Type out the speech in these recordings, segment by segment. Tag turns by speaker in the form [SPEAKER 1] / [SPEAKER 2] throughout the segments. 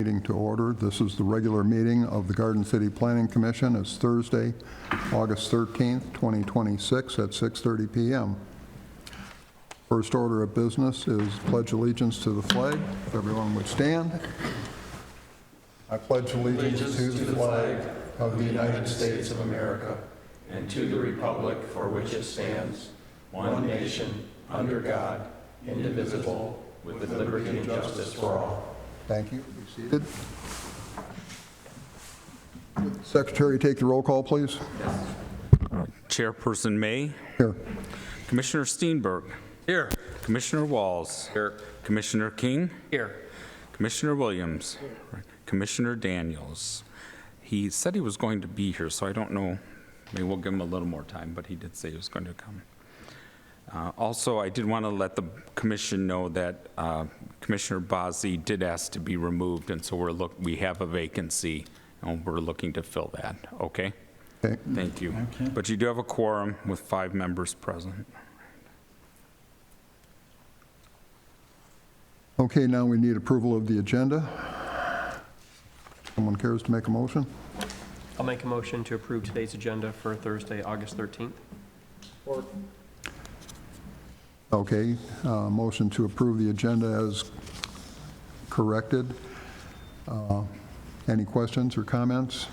[SPEAKER 1] meeting to order. This is the regular meeting of the Garden City Planning Commission. It's Thursday, August 13th, 2026 at 6:30 p.m. First order of business is pledge allegiance to the flag. If everyone would stand. I pledge allegiance to the flag of the United States of America
[SPEAKER 2] and to the republic for which it stands, one nation, under God, indivisible, with liberty and justice for all.
[SPEAKER 1] Thank you. Be seated. Secretary, take the roll call, please.
[SPEAKER 3] Chairperson May.
[SPEAKER 1] Here.
[SPEAKER 3] Commissioner Steenberg.
[SPEAKER 4] Here.
[SPEAKER 3] Commissioner Walls.
[SPEAKER 4] Here.
[SPEAKER 3] Commissioner King.
[SPEAKER 4] Here.
[SPEAKER 3] Commissioner Williams. Commissioner Daniels. He said he was going to be here, so I don't know. Maybe we'll give him a little more time, but he did say he was going to come. Also, I did want to let the commission know that Commissioner Bazzi did ask to be removed, and so we have a vacancy, and we're looking to fill that. Okay?
[SPEAKER 1] Okay.
[SPEAKER 3] Thank you.
[SPEAKER 4] Okay.
[SPEAKER 3] But you do have a quorum with 5 members present.
[SPEAKER 1] Okay, now we need approval of the agenda. Someone cares to make a motion?
[SPEAKER 5] I'll make a motion to approve today's agenda for Thursday, August 13th.
[SPEAKER 1] Okay, motion to approve the agenda as corrected. Any questions or comments?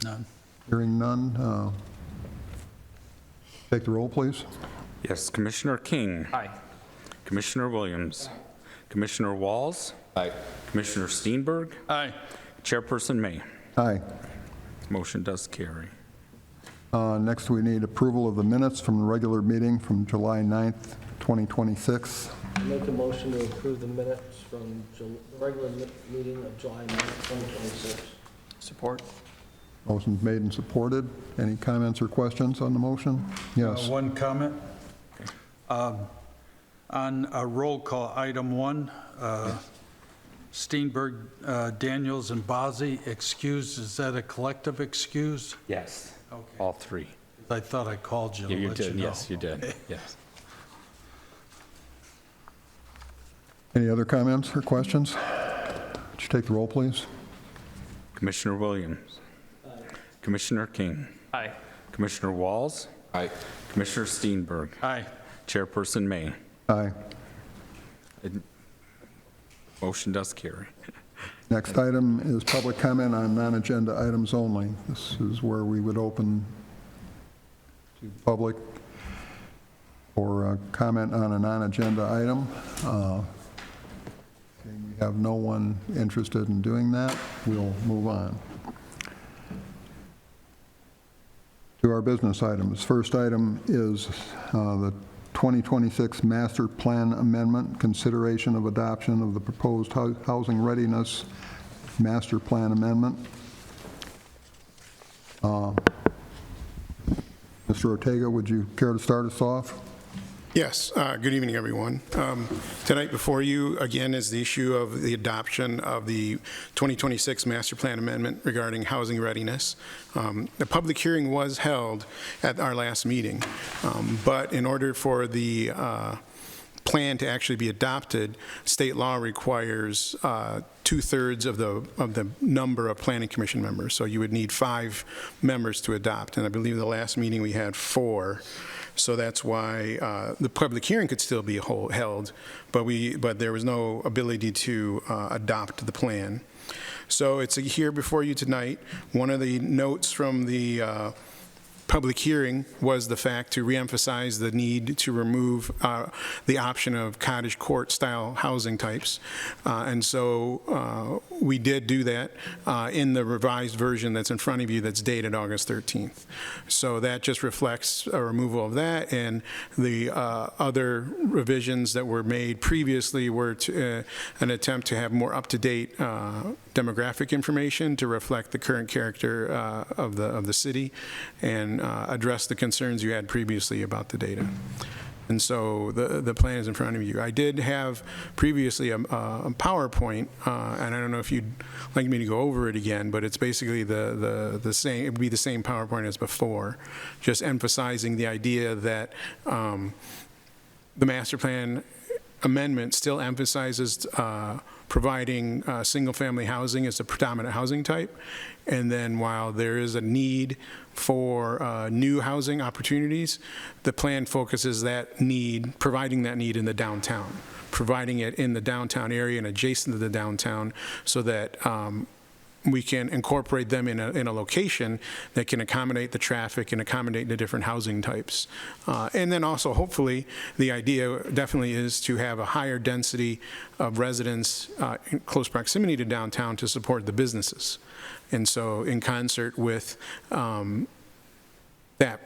[SPEAKER 4] None.
[SPEAKER 1] Hearing none. Take the roll, please.
[SPEAKER 3] Yes, Commissioner King.
[SPEAKER 5] Aye.
[SPEAKER 3] Commissioner Williams. Commissioner Walls.
[SPEAKER 4] Aye.
[SPEAKER 3] Commissioner Steenberg.
[SPEAKER 4] Aye.
[SPEAKER 3] Chairperson May.
[SPEAKER 1] Aye.
[SPEAKER 3] Motion does carry.
[SPEAKER 1] Next, we need approval of the minutes from the regular meeting from July 9th, 2026.
[SPEAKER 6] Make a motion to approve the minutes from the regular meeting of July 9, 2026.
[SPEAKER 5] Support?
[SPEAKER 1] Motion's made and supported. Any comments or questions on the motion? Yes.
[SPEAKER 4] One comment. On a roll call, item 1, Steenberg, Daniels, and Bazzi excused. Is that a collective excuse?
[SPEAKER 3] Yes.
[SPEAKER 4] Okay.
[SPEAKER 3] All 3.
[SPEAKER 4] I thought I called you.
[SPEAKER 3] Yeah, you
[SPEAKER 4] let
[SPEAKER 3] did.
[SPEAKER 4] know.
[SPEAKER 3] Yes, you did.
[SPEAKER 4] Okay.
[SPEAKER 3] Yes.
[SPEAKER 1] Any other comments or questions? Would you take the roll, please?
[SPEAKER 3] Commissioner Williams. Commissioner King.
[SPEAKER 5] Aye.
[SPEAKER 3] Commissioner Walls.
[SPEAKER 4] Aye.
[SPEAKER 3] Commissioner Steenberg.
[SPEAKER 4] Aye.
[SPEAKER 3] Chairperson May.
[SPEAKER 1] Aye.
[SPEAKER 3] Motion does carry.
[SPEAKER 1] Next item is public comment on non-agenda items only. This is where we would open to public for comment on a non-agenda item. We have no one interested in doing that. We'll move on to our business items. First item is the 2026 Master Plan Amendment, consideration of adoption of the proposed housing readiness Master Plan Amendment. Mr. Ortega, would you care to start us off?
[SPEAKER 7] Yes. Good evening, everyone. Tonight before you, again, is the issue of the adoption of the 2026 Master Plan Amendment regarding housing readiness. The public hearing was held at our last meeting, but in order for the plan to actually be adopted, state law requires 2/3 of the number of planning commission members. So you would need 5 members to adopt, and I believe the last meeting we had 4. So that's why the public hearing could still be held, but there was no ability to adopt the plan. So it's here before you tonight. One of the notes from the public hearing was the fact to reemphasize the need to remove the option of cottage court style housing types. And so we did do that in the revised version that's in front of you that's dated August 13th. So that just reflects a removal of that, and the other revisions that were made previously were an attempt to have more up-to-date demographic information to reflect the current character of the city and address the concerns you had previously about the data. And so the plan is in front of you. I did have previously a PowerPoint, and I don't know if you'd like me to go over it again, but it's basically the same. It would be the same PowerPoint as before, just emphasizing the idea that the master plan amendment still emphasizes providing single-family housing as the predominant housing type. And then while there is a need for new housing opportunities, the plan focuses that need, providing that need in the downtown, providing it in the downtown area and adjacent to the downtown so that we can incorporate them in a location that can accommodate the traffic and accommodate the different housing types. And then also, hopefully, the idea definitely is to have a higher density of residents in close proximity to downtown to support the businesses. And so in concert with that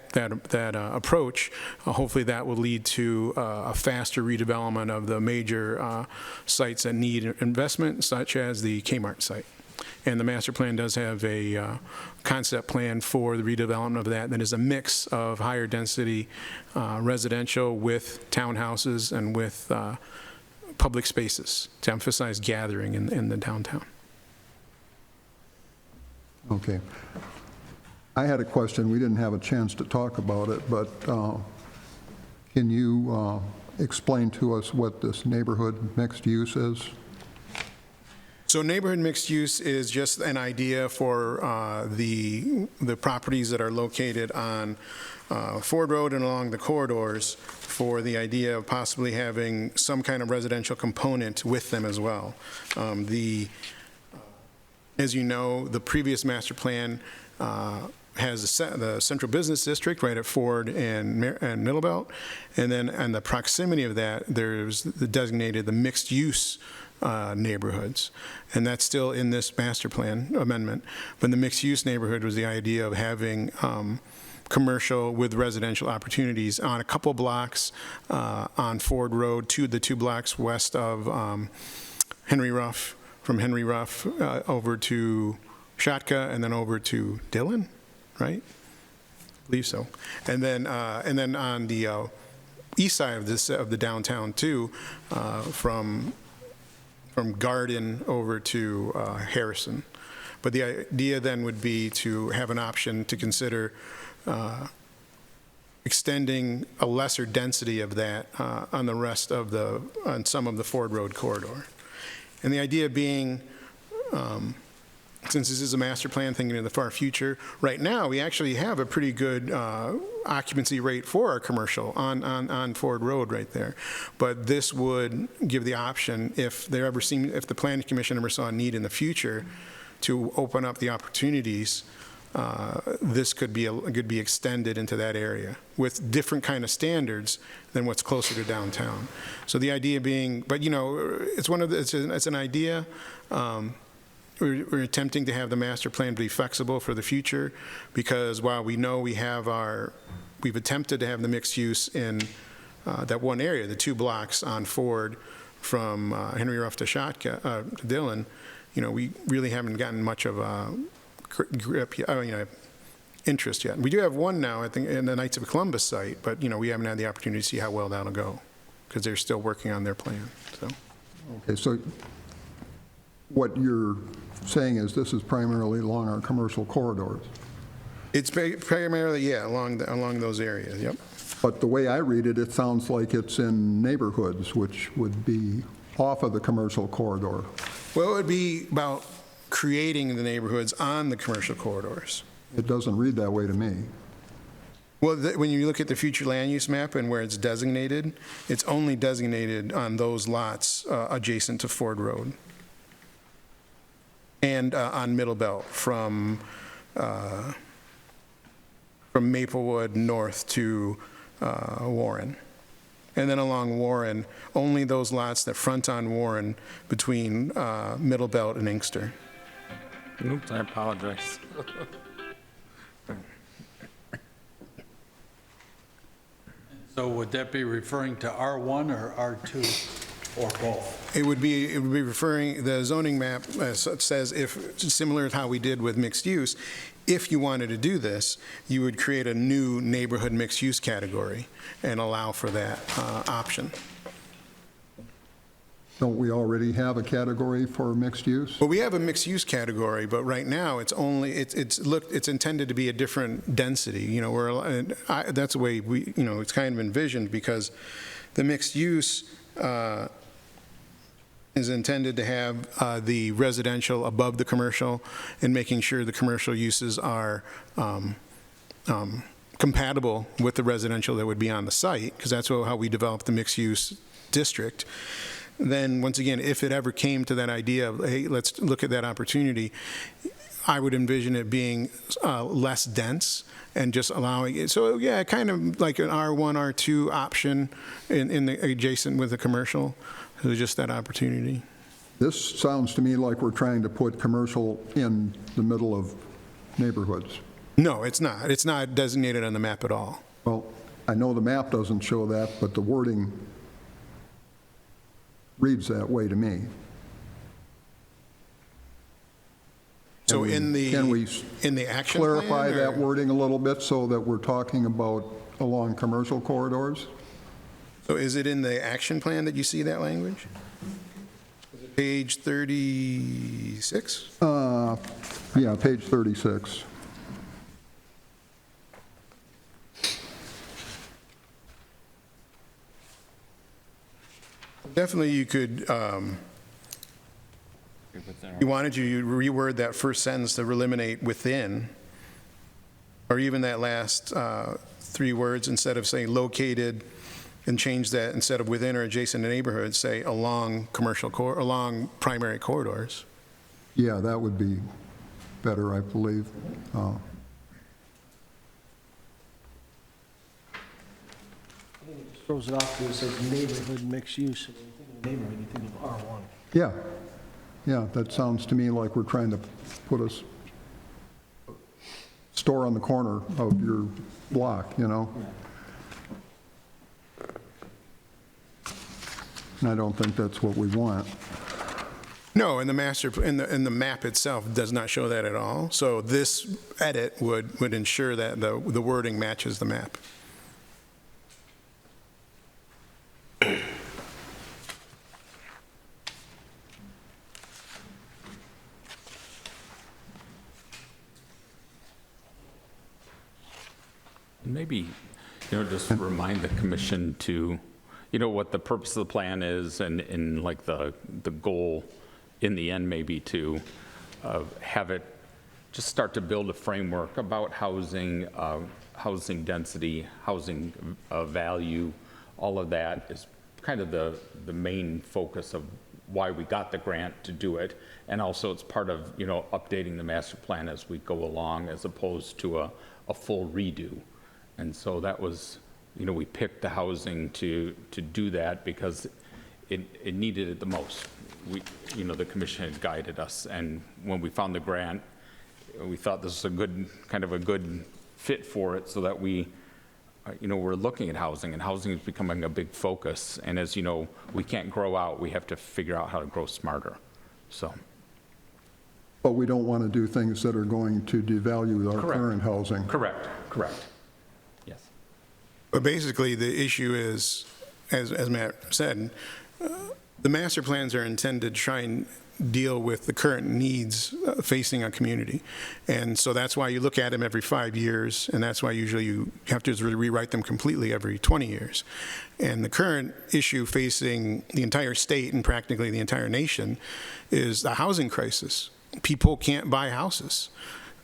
[SPEAKER 7] approach, hopefully that will lead to a faster redevelopment of the major sites that need investment, such as the Kmart site. And the master plan does have a concept plan for the redevelopment of that is a mix of higher density residential with townhouses and with public spaces to emphasize gathering in the downtown.
[SPEAKER 1] Okay. I had a question. We didn't have a chance to talk about it, but can you explain to us what this neighborhood mixed use is?
[SPEAKER 7] So neighborhood mixed use is just an idea for the properties that are located on Ford Road and along the corridors, for the idea of possibly having some kind of residential component with them as well. As you know, the previous master plan has the central business district right at Ford and Middlebelt, and then in the proximity of that, there's the designated the mixed use neighborhoods, and that's still in this master plan amendment. But the mixed use neighborhood was the idea of having commercial with residential opportunities on a couple blocks on Ford Road, the two blocks west of Henry Ruff, from Henry Ruff over to Shatka, and then over to Dillon, right? I believe so. And then on the east side of the downtown too, from Garden over to Harrison. But the idea then would be to have an option to consider extending a lesser density of that on the rest of on some of the Ford Road corridor. And the idea being, since this is a master plan thinking in the far future, right now we actually have a pretty good occupancy rate for our commercial on Ford Road right there. But this would give the option, if the Planning Commission ever saw a need in the future to open up the opportunities, this could be extended into that area with different kind of standards than what's closer to downtown. So the idea being, but it's an idea. We're attempting to have the master plan be flexible for the future, because while we know we've attempted to have the mixed use in that one area, the 2 blocks on Ford from Henry Ruff to Shatka, to Dillon, we really haven't gotten much of a grip, interest yet. We do have one now, I think, in the Knights of Columbus site, but we haven't had the opportunity to see how well that'll go, because they're still working on their plan. So.
[SPEAKER 1] Okay, so what you're saying is this is primarily along our commercial corridors.
[SPEAKER 7] It's primarily, yeah, along those areas, yep.
[SPEAKER 1] But the way I read it, it sounds like it's in neighborhoods, which would be off of the commercial corridor.
[SPEAKER 7] Well, it would be about creating the neighborhoods on the commercial corridors.
[SPEAKER 1] It doesn't read that way to me.
[SPEAKER 7] Well, when you look at the future land use map and where it's designated, it's only designated on those lots adjacent to Ford Road and on Middlebelt from Maplewood north to Warren. And then along Warren, only those lots that front on Warren between Middlebelt and Inkster.
[SPEAKER 3] Oops, I apologize.
[SPEAKER 4] So would that be referring to R1 or R2 or both?
[SPEAKER 7] It would be referring, the zoning map says, if similar to how we did with mixed use, if you wanted to do this, you would create a new neighborhood mixed use category and allow for that option.
[SPEAKER 1] Don't we already have a category for mixed use?
[SPEAKER 7] Well, we have a mixed use category, but right now it's only, it's intended to be a different density. That's the way it's kind of envisioned, because the mixed use is intended to have the residential above the commercial and making sure the commercial uses are compatible with the residential that would be on the site, because that's how we develop the mixed-use district. Then, once again, if it ever came to that idea of, hey, let's look at that opportunity, I would envision it being less dense and just allowing it. So, yeah, kind of like an R1, R2 option in the adjacent with the commercial. So just that opportunity.
[SPEAKER 1] This sounds to me like we're trying to put commercial in the middle of neighborhoods.
[SPEAKER 7] No, it's not. It's not designated on the map at all.
[SPEAKER 1] Well, I know the map doesn't show that, but the wording reads that way to me.
[SPEAKER 7] So
[SPEAKER 1] Can we
[SPEAKER 7] in the action plan?
[SPEAKER 1] clarify that
[SPEAKER 7] or-
[SPEAKER 1] wording a little bit so that we're talking about along commercial corridors?
[SPEAKER 7] So is it in the action plan that you see that language? Is it page 36?
[SPEAKER 1] Yeah, page 36.
[SPEAKER 7] Definitely you could, you wanted you to reword that first sentence to eliminate within, or even that last 3 words, instead of saying located, and change that, instead of within or adjacent to neighborhoods, say along along primary corridors.
[SPEAKER 1] Yeah, that would be better, I believe.
[SPEAKER 6] Throws it off because it says neighborhood mixed use, and when you think of neighborhood, you think of R1.
[SPEAKER 1] Yeah, yeah, that sounds to me like we're trying to put a store on the corner of your block, you know? And I don't think that's what we want.
[SPEAKER 7] No, and the the map itself does not show that at all. So this edit would ensure that the wording matches the map.
[SPEAKER 3] Maybe, just remind the commission to, what the purpose of the plan is and like the goal in the end maybe to have it just start to build a framework about housing, housing density, housing value. All of that is kind of the main focus of why we got the grant to do it. And also it's part of, updating the master plan as we go along as opposed to a full redo. And so that was, we picked the housing to do that because it needed it the most. The commission had guided us, and when we found the grant, we thought this was a good fit for it, so that we're looking at housing, and housing is becoming a big focus. And as you know, we can't grow out, we have to figure out how to grow smarter, so.
[SPEAKER 1] But we don't want to do things that are going to devalue our
[SPEAKER 3] Correct.
[SPEAKER 1] current housing.
[SPEAKER 3] Correct. Yes.
[SPEAKER 7] But basically, the issue is, as Matt said, the master plans are intended to try and deal with the current needs facing a community. And so that's why you look at them every 5 years, and that's why usually you have to rewrite them completely every 20 years. And the current issue facing the entire state and practically the entire nation is the housing crisis. People can't buy houses.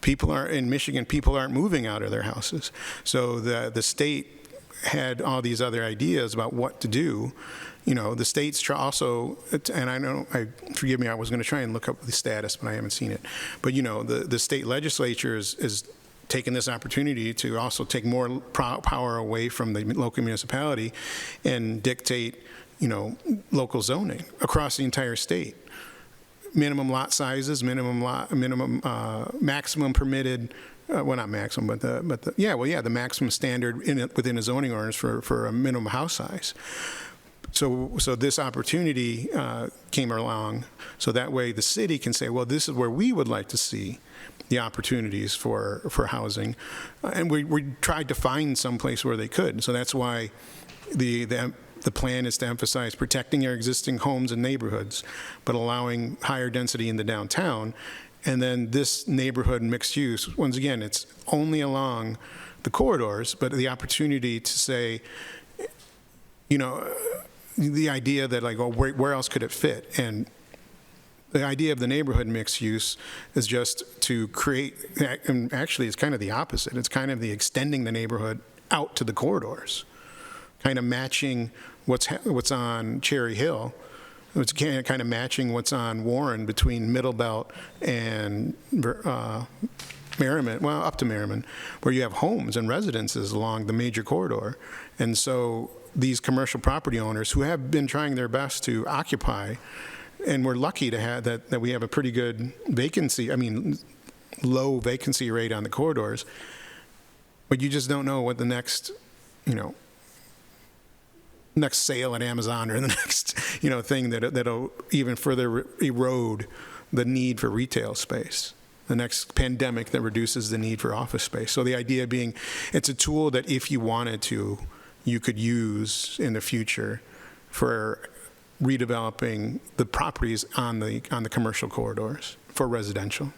[SPEAKER 7] In Michigan, people aren't moving out of their houses. So the state had all these other ideas about what to do. The states also, and forgive me, I was going to try and look up the status, but I haven't seen it. But, the state legislature is taking this opportunity to also take more power away from the local municipality and dictate, local zoning across the entire state. Minimum lot sizes, maximum permitted, well, not maximum, but the maximum standard within a zoning ordinance for a minimum house size. So this opportunity came along, so that way the city can say, well, this is where we would like to see the opportunities for housing. And we tried to find some place where they could. So that's why the plan is to emphasize protecting our existing homes and neighborhoods, but allowing higher density in the downtown. And then this neighborhood mixed use, once again, it's only along the corridors, but the opportunity to say, the idea that like, oh, where else could it fit? And the idea of the neighborhood mixed use is just to create, and actually it's kind of the opposite. It's kind of the extending the neighborhood out to the corridors, kind of matching what's on Cherry Hill. It's kind of matching what's on Warren between Middle Belt and Merriman, well, up to Merriman, where you have homes and residences along the major corridor. And so these commercial property owners who have been trying their best to occupy, and we're lucky to have that we have a pretty good vacancy, low vacancy rate on the corridors, but you just don't know what the next sale at Amazon or the next, thing that'll even further erode the need for retail space. The next pandemic that reduces the need for office space. So the idea being, it's a tool that if you wanted to, you could use in the future for redeveloping the properties on the commercial corridors for residential.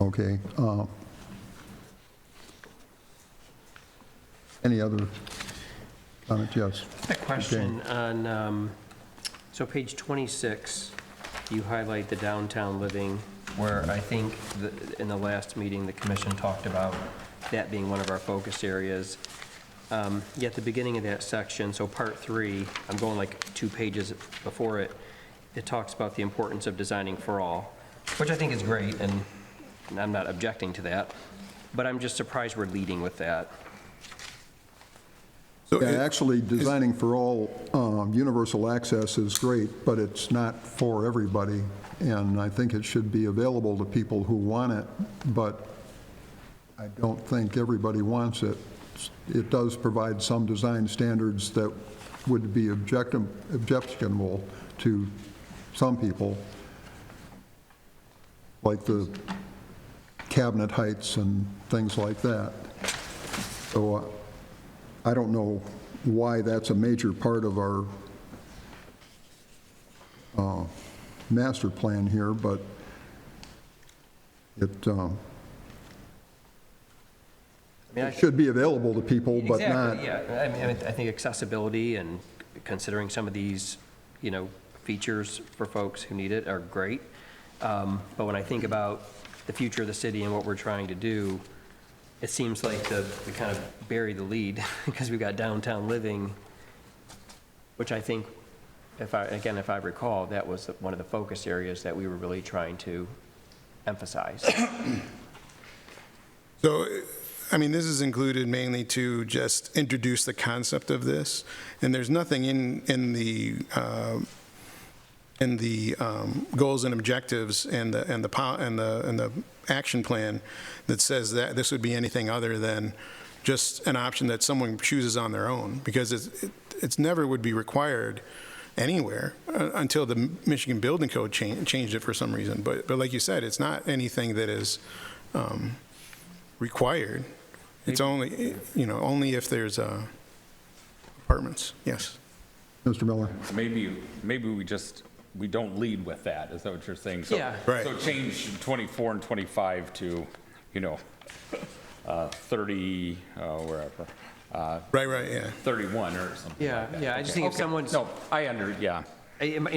[SPEAKER 1] Okay. Any other comment? Yes.
[SPEAKER 5] A question on, so page 26, you highlight the downtown living, where I think in the last meeting, the commission talked about that being one of our focus areas. Yet the beginning of that section, so part 3, I'm going like 2 pages before it, it talks about the importance of designing for all, which I think is great, and I'm not objecting to that, but I'm just surprised we're leading with that.
[SPEAKER 7] So
[SPEAKER 1] Yeah, actually, designing for all universal access is great, but it's not for everybody. And I think it should be available to people who want it, but I don't think everybody wants it. It does provide some design standards that would be objectionable to some people, like the cabinet heights and things like that. So I don't know why that's a major part of our master plan here, but it should be available to people, but not.
[SPEAKER 5] Exactly, yeah. I think accessibility and considering some of these, features for folks who need it are great. But when I think about the future of the city and what we're trying to do, it seems like we kind of bury the lead because we've got downtown living, which I think, if I recall, that was one of the focus areas that we were really trying to emphasize.
[SPEAKER 7] So, this is included mainly to just introduce the concept of this, and there's nothing in the goals and objectives and the action plan that says that this would be anything other than just an option that someone chooses on their own, because it's never would be required anywhere until the Michigan Building Code changed it for some reason. But like you said, it's not anything that is required. It's only, only if there's apartments. Yes.
[SPEAKER 1] Mr. Miller?
[SPEAKER 3] Maybe we don't lead with that, is that what you're saying? So,
[SPEAKER 5] Yeah.
[SPEAKER 7] Right.
[SPEAKER 3] So change 24 and 25 to, 30, wherever.
[SPEAKER 7] Right, yeah.
[SPEAKER 3] 31 or something
[SPEAKER 5] Yeah,
[SPEAKER 3] like that.
[SPEAKER 5] yeah, I just
[SPEAKER 3] Okay.
[SPEAKER 5] think if
[SPEAKER 3] Okay.
[SPEAKER 5] someone's-
[SPEAKER 3] No, yeah.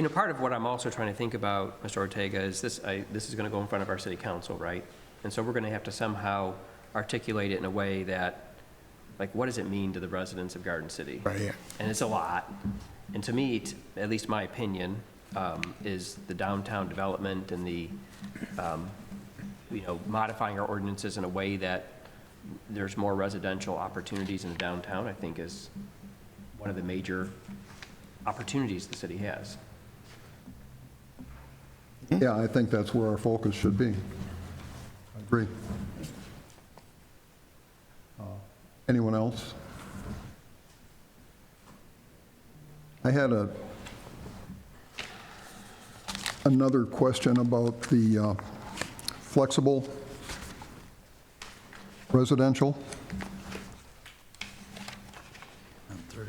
[SPEAKER 5] Part of what I'm also trying to think about, Mr. Ortega, is this is going to go in front of our city council, right? And so we're going to have to somehow articulate it in a way that, like, what does it mean to the residents of Garden City?
[SPEAKER 7] Right, yeah.
[SPEAKER 5] And it's a lot. And to me, at least my opinion, is the downtown development and the, modifying our ordinances in a way that there's more residential opportunities in the downtown, I think is one of the major opportunities the city has.
[SPEAKER 1] Yeah, I think that's where our focus should be. I agree. Anyone else? I had another question about the flexible residential.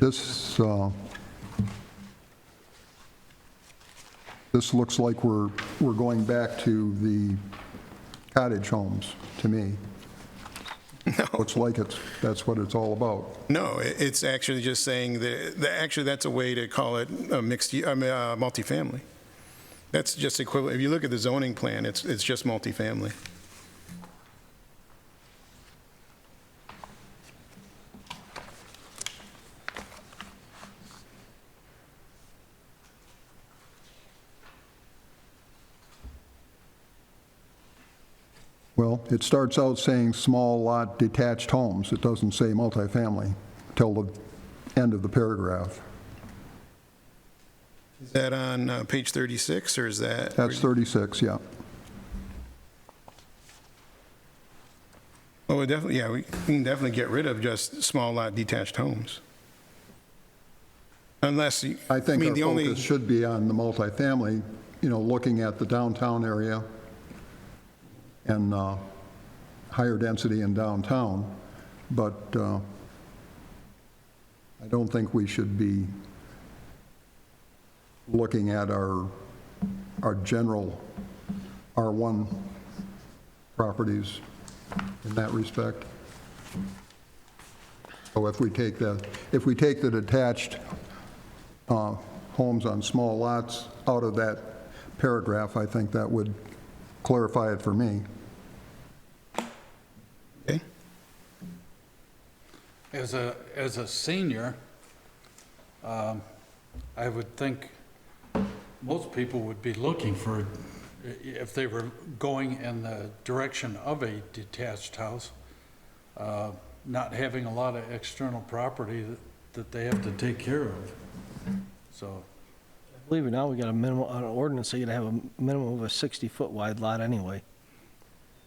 [SPEAKER 1] This looks like we're going back to the cottage homes, to me. Looks like that's what it's all about.
[SPEAKER 7] No, it's actually just saying actually, that's a way to call it a multifamily. That's just equivalent, if you look at the zoning plan, it's just multifamily.
[SPEAKER 1] Well, it starts out saying small lot detached homes. It doesn't say multifamily till the end of the paragraph.
[SPEAKER 7] Is that on page 36, or is that?
[SPEAKER 1] That's 36, yeah.
[SPEAKER 7] Well, we definitely, yeah, we can definitely get rid of just small lot detached homes. Unless,
[SPEAKER 1] I think
[SPEAKER 7] mean,
[SPEAKER 1] our
[SPEAKER 7] the only,
[SPEAKER 1] focus should be on the multifamily, looking at the downtown area and higher density in downtown, but I don't think we should be looking at our general R1 properties in that respect. So if we take the detached homes on small lots out of that paragraph, I think that would clarify it for me.
[SPEAKER 7] okay.
[SPEAKER 4] As a senior, I would think most people would be looking for, if they were going in the direction of a detached house, not having a lot of external property that they have to take care of. So,
[SPEAKER 6] I believe it now, we got a minimum, on an ordinance, so you gotta have a minimum of a 60-foot wide lot anyway.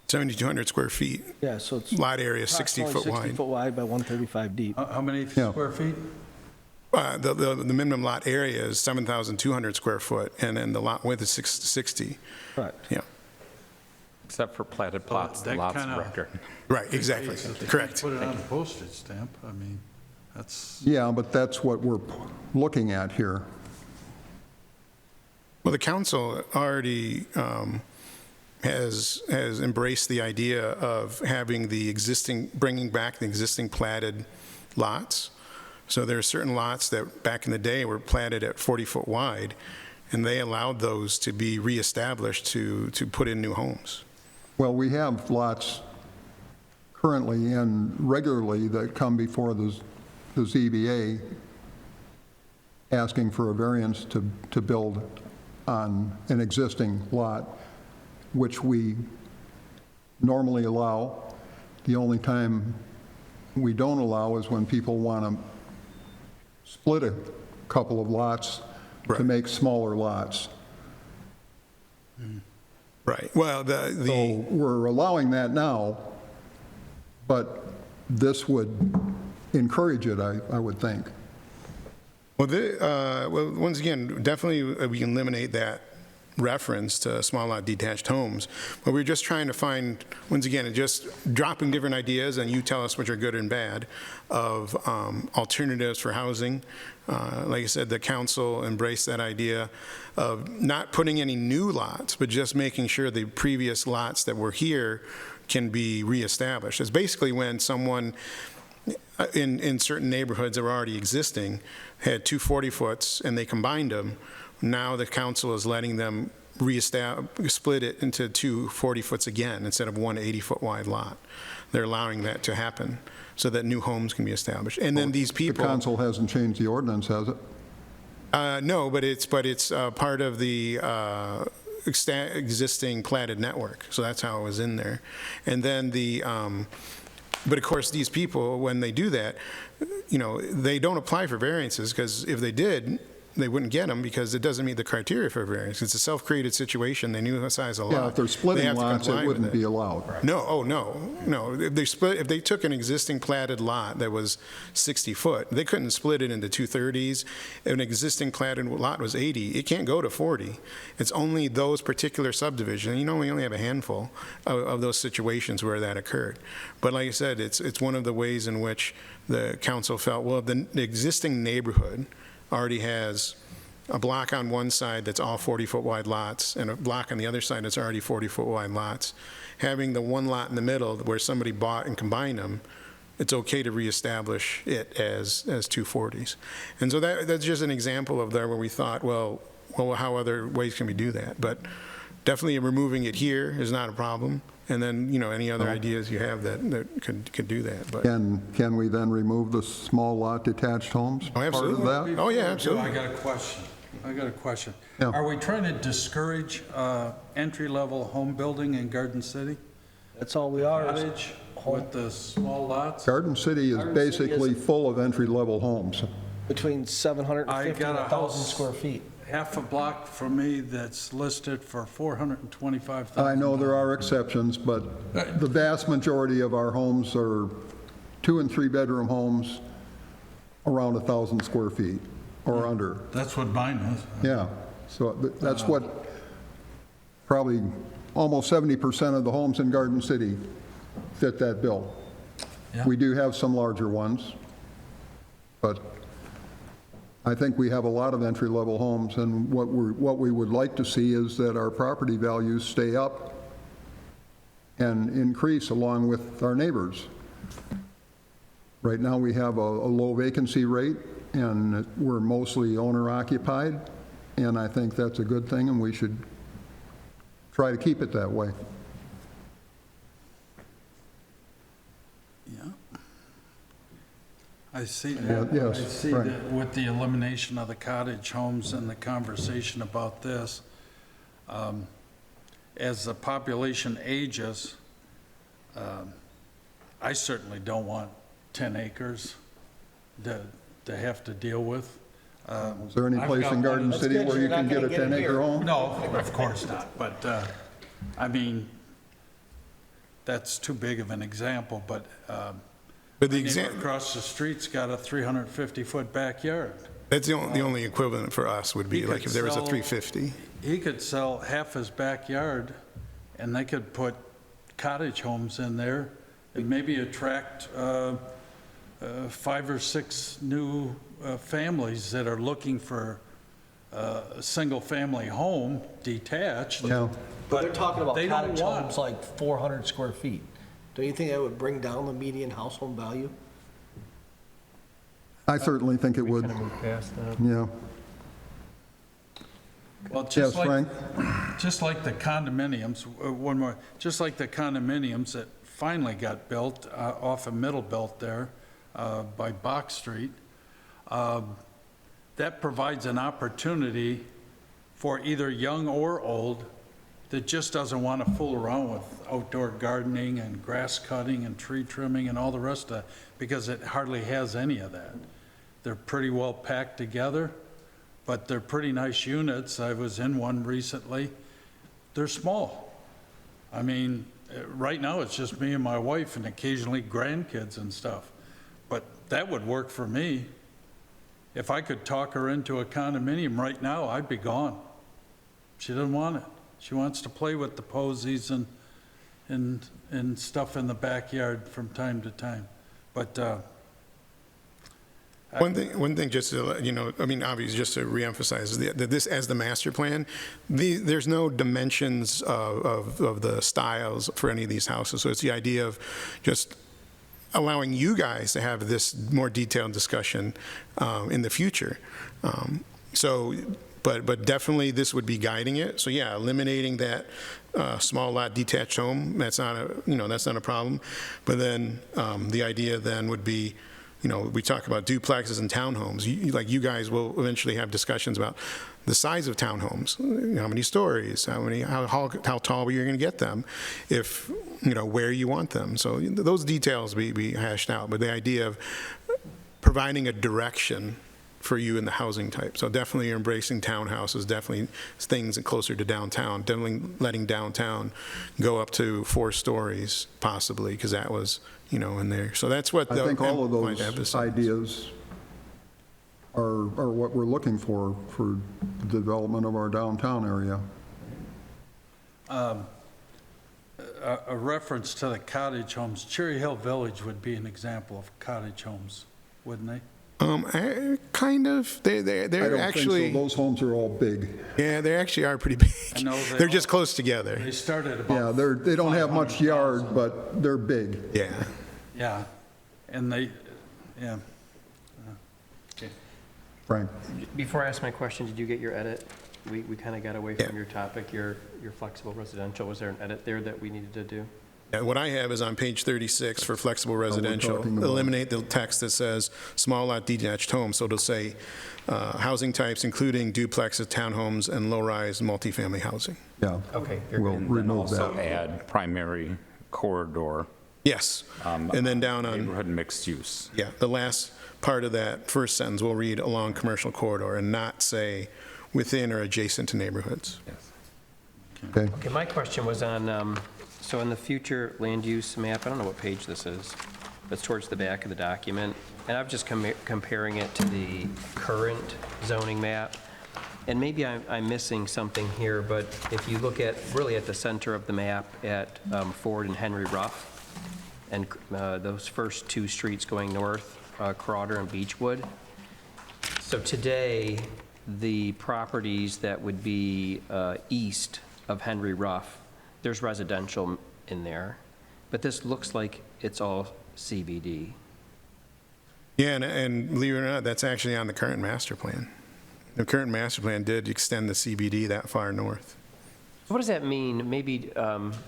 [SPEAKER 7] 7,200 square feet.
[SPEAKER 6] Yeah, so it's.
[SPEAKER 7] Lot area, 60 foot
[SPEAKER 6] approximately 60
[SPEAKER 7] wide.
[SPEAKER 6] foot wide by 135 deep.
[SPEAKER 4] how many
[SPEAKER 1] Yeah.
[SPEAKER 4] square feet?
[SPEAKER 7] The minimum lot area is 7,200 square foot, and then the lot width is 60.
[SPEAKER 6] Correct.
[SPEAKER 7] Yeah,
[SPEAKER 3] Except for platted plots, the
[SPEAKER 4] that
[SPEAKER 3] lots of
[SPEAKER 4] kinda-
[SPEAKER 3] record.
[SPEAKER 7] right, exactly, correct.
[SPEAKER 4] Put it on a postage stamp, I mean, that's,
[SPEAKER 1] Yeah, but that's what we're looking at here.
[SPEAKER 7] Well, the council already has embraced the idea of having bringing back the existing platted lots. So there are certain lots that back in the day were platted at 40-foot wide, and they allowed those to be reestablished to put in new homes.
[SPEAKER 1] Well, we have lots currently and regularly that come before the ZBA asking for a variance to build on an existing lot, which we normally allow. The only time we don't allow is when people want to split a couple of lots to
[SPEAKER 7] Right.
[SPEAKER 1] make smaller lots.
[SPEAKER 7] Right, well,
[SPEAKER 1] So we're allowing that now, but this would encourage it, I would think.
[SPEAKER 7] Well, once again, definitely we can eliminate that reference to small lot detached homes, but we're just trying to find, once again, just dropping different ideas, and you tell us which are good and bad, of alternatives for housing. Like I said, the council embraced that idea of not putting any new lots, but just making sure the previous lots that were here can be reestablished. It's basically when someone in certain neighborhoods that were already existing had two 40-foots and they combined them. Now the council is letting them split it into two 40-foots again instead of one 80-foot wide lot. They're allowing that to happen so that new homes can be established. And then these
[SPEAKER 1] The
[SPEAKER 7] people.
[SPEAKER 1] council hasn't changed the ordinance, has it?
[SPEAKER 7] No, but it's part of the existing platted network, so that's how it was in there. And then but of course, these people, when they do that, they don't apply for variances, because if they did, they wouldn't get them because it doesn't meet the criteria for variance. It's a self-created situation. They knew the size of the lot.
[SPEAKER 1] Yeah, if they're
[SPEAKER 7] They
[SPEAKER 1] splitting
[SPEAKER 7] have to
[SPEAKER 1] lots,
[SPEAKER 7] comply
[SPEAKER 1] it
[SPEAKER 7] with
[SPEAKER 1] wouldn't be allowed.
[SPEAKER 7] No, no. If they took an existing platted lot that was 60 foot, they couldn't split it into two 30s. If an existing platted lot was 80, it can't go to 40. It's only those particular subdivisions. We only have a handful of those situations where that occurred. But like I said, it's one of the ways in which the council felt, well, the existing neighborhood already has a block on one side that's all 40-foot wide lots, and a block on the other side that's already 40-foot wide lots. Having the one lot in the middle where somebody bought and combined them, it's okay to reestablish it as 240s. And so that's just an example of there where we thought, well, how other ways can we do that? But definitely removing it here is not a problem. And then, any other ideas you have that could do that, but.
[SPEAKER 1] Can we then remove the small lot detached homes?
[SPEAKER 7] Oh, absolutely.
[SPEAKER 1] Part of that?
[SPEAKER 7] Oh, yeah,
[SPEAKER 4] Before we do,
[SPEAKER 7] absolutely.
[SPEAKER 4] I got a question.
[SPEAKER 1] Yeah.
[SPEAKER 4] Are we trying to discourage entry-level home building in Garden City?
[SPEAKER 6] That's all we are. is
[SPEAKER 4] Cottage
[SPEAKER 6] home
[SPEAKER 4] with the small lots?
[SPEAKER 1] Garden City is
[SPEAKER 6] Garden City is-
[SPEAKER 1] basically full of entry-level homes.
[SPEAKER 6] Between 750
[SPEAKER 4] I
[SPEAKER 6] and
[SPEAKER 4] got a
[SPEAKER 6] 1,000
[SPEAKER 4] house-
[SPEAKER 6] square feet.
[SPEAKER 4] Half a block from me that's listed for $425,000.
[SPEAKER 1] I know there are exceptions, but the vast majority of our homes are 2- and 3-bedroom homes around 1,000 square feet or under.
[SPEAKER 4] That's what mine is.
[SPEAKER 1] Yeah, so that's what, probably almost 70% of the homes in Garden City fit that bill.
[SPEAKER 4] Yeah.
[SPEAKER 1] We do have some larger ones, but I think we have a lot of entry-level homes, and what we would like to see is that our property values stay up and increase along with our neighbors. Right now, we have a low vacancy rate, and we're mostly owner-occupied, and I think that's a good thing, and we should try to keep it that way.
[SPEAKER 4] Yeah. I see
[SPEAKER 1] Yeah,
[SPEAKER 4] that.
[SPEAKER 1] yes,
[SPEAKER 4] I see
[SPEAKER 1] right.
[SPEAKER 4] that with the elimination of the cottage homes and the conversation about this, as the population ages, I certainly don't want 10 acres to have to deal with.
[SPEAKER 1] Is there any
[SPEAKER 4] I've
[SPEAKER 1] place
[SPEAKER 4] got
[SPEAKER 1] in
[SPEAKER 4] one
[SPEAKER 1] Garden
[SPEAKER 4] in-
[SPEAKER 1] City
[SPEAKER 6] That's good,
[SPEAKER 1] where you
[SPEAKER 6] you're
[SPEAKER 1] can
[SPEAKER 6] not
[SPEAKER 1] get a
[SPEAKER 6] gonna get it
[SPEAKER 1] 10-acre
[SPEAKER 6] here.
[SPEAKER 1] home?
[SPEAKER 4] No, of course not, but, I mean, that's too big of an example, but
[SPEAKER 7] But the
[SPEAKER 4] neighbor
[SPEAKER 7] example,
[SPEAKER 4] across the street's got a 350-foot backyard.
[SPEAKER 7] that's the only equivalent for us would be
[SPEAKER 4] He
[SPEAKER 7] like
[SPEAKER 4] could
[SPEAKER 7] if there was a
[SPEAKER 4] sell-
[SPEAKER 7] 350.
[SPEAKER 4] He could sell half his backyard, and they could put cottage homes in there, and maybe attract 5 or 6 new families that are looking for a single-family home detached.
[SPEAKER 1] Yeah.
[SPEAKER 6] But they're talking about
[SPEAKER 4] they don't
[SPEAKER 6] cottage
[SPEAKER 4] want-
[SPEAKER 6] homes like 400 square feet. Don't you think that would bring down the median household value?
[SPEAKER 1] I certainly think it would,
[SPEAKER 5] Kind of move past that.
[SPEAKER 1] yeah.
[SPEAKER 4] Well,
[SPEAKER 1] Yes,
[SPEAKER 4] just like,
[SPEAKER 1] Frank?
[SPEAKER 4] just like the condominiums, one more, just like the condominiums that finally got built off of Middlebelt there by Box Street, that provides an opportunity for either young or old that just doesn't want to fool around with outdoor gardening and grass cutting and tree trimming and all the rest of it, because it hardly has any of that. They're pretty well packed together, but they're pretty nice units. I was in one recently. They're small. I mean, right now, it's just me and my wife and occasionally grandkids and stuff. But that would work for me. If I could talk her into a condominium right now, I'd be gone. She doesn't want it. She wants to play with the posies and stuff in the backyard from time to time. But
[SPEAKER 7] One thing, just to, I mean, obviously, just to reemphasize, is that this, as the master plan, there's no dimensions of the styles for any of these houses. So it's the idea of just allowing you guys to have this more detailed discussion in the future. But definitely this would be guiding it. So yeah, eliminating that small lot detached home, that's not a problem. But then the idea then would be, we talk about duplexes and townhomes. You guys will eventually have discussions about the size of townhomes, how many stories, how tall you're going to get them, if, where you want them. So those details be hashed out. But the idea of providing a direction for you in the housing type. So definitely you're embracing townhouses, definitely things closer to downtown, definitely letting downtown go up to 4 stories possibly, because that was, in there. So that's what
[SPEAKER 1] I think all of
[SPEAKER 7] point
[SPEAKER 1] those
[SPEAKER 7] emphasize.
[SPEAKER 1] ideas are what we're looking for the development of our downtown area.
[SPEAKER 4] a reference to the cottage homes, Cherry Hill Village would be an example of cottage homes, wouldn't they?
[SPEAKER 7] Kind of.
[SPEAKER 1] I
[SPEAKER 7] They're
[SPEAKER 1] don't
[SPEAKER 7] actually,
[SPEAKER 1] think so. Those homes are all big.
[SPEAKER 7] yeah, they actually are pretty big.
[SPEAKER 4] I know
[SPEAKER 7] They're just close together.
[SPEAKER 4] They started
[SPEAKER 1] Yeah,
[SPEAKER 4] about,
[SPEAKER 1] they don't have much yard, but they're big.
[SPEAKER 7] Yeah.
[SPEAKER 4] yeah, and they, yeah. Okay.
[SPEAKER 1] Frank?
[SPEAKER 5] Before I ask my question, did you get your edit? We kind of got away from
[SPEAKER 7] Yeah.
[SPEAKER 5] your topic, your flexible residential. Was there an edit there that we needed to do?
[SPEAKER 7] And what I have is on page 36 for flexible residential,
[SPEAKER 1] talking about-
[SPEAKER 7] eliminate the text that says small lot detached homes. So it'll say housing types including duplexes, townhomes, and low-rise multifamily housing.
[SPEAKER 1] Yeah.
[SPEAKER 5] Okay, you're
[SPEAKER 1] We'll
[SPEAKER 5] good.
[SPEAKER 3] And then
[SPEAKER 1] remove
[SPEAKER 3] also
[SPEAKER 1] that.
[SPEAKER 3] add primary corridor,
[SPEAKER 7] Yes. And then down on,
[SPEAKER 3] neighborhood mixed use.
[SPEAKER 7] yeah, the last part of that first sentence will read along commercial corridor and not say within or adjacent to neighborhoods.
[SPEAKER 3] Yes.
[SPEAKER 1] Okay.
[SPEAKER 5] Okay, my question was on, so in the future land use map, I don't know what page this is, but it's towards the back of the document, and I'm just comparing it to the current zoning map, and maybe I'm missing something here, but if you look at, really at the center of the map at Ford and Henry Ruff, and those first two streets going north, Crowder and Beechwood, so today, the properties that would be east of Henry Ruff, there's residential in there, but this looks like it's all CBD.
[SPEAKER 7] Yeah, and believe it or not, that's actually on the current master plan. The current master plan did extend the CBD that far north.
[SPEAKER 5] What does that mean? Maybe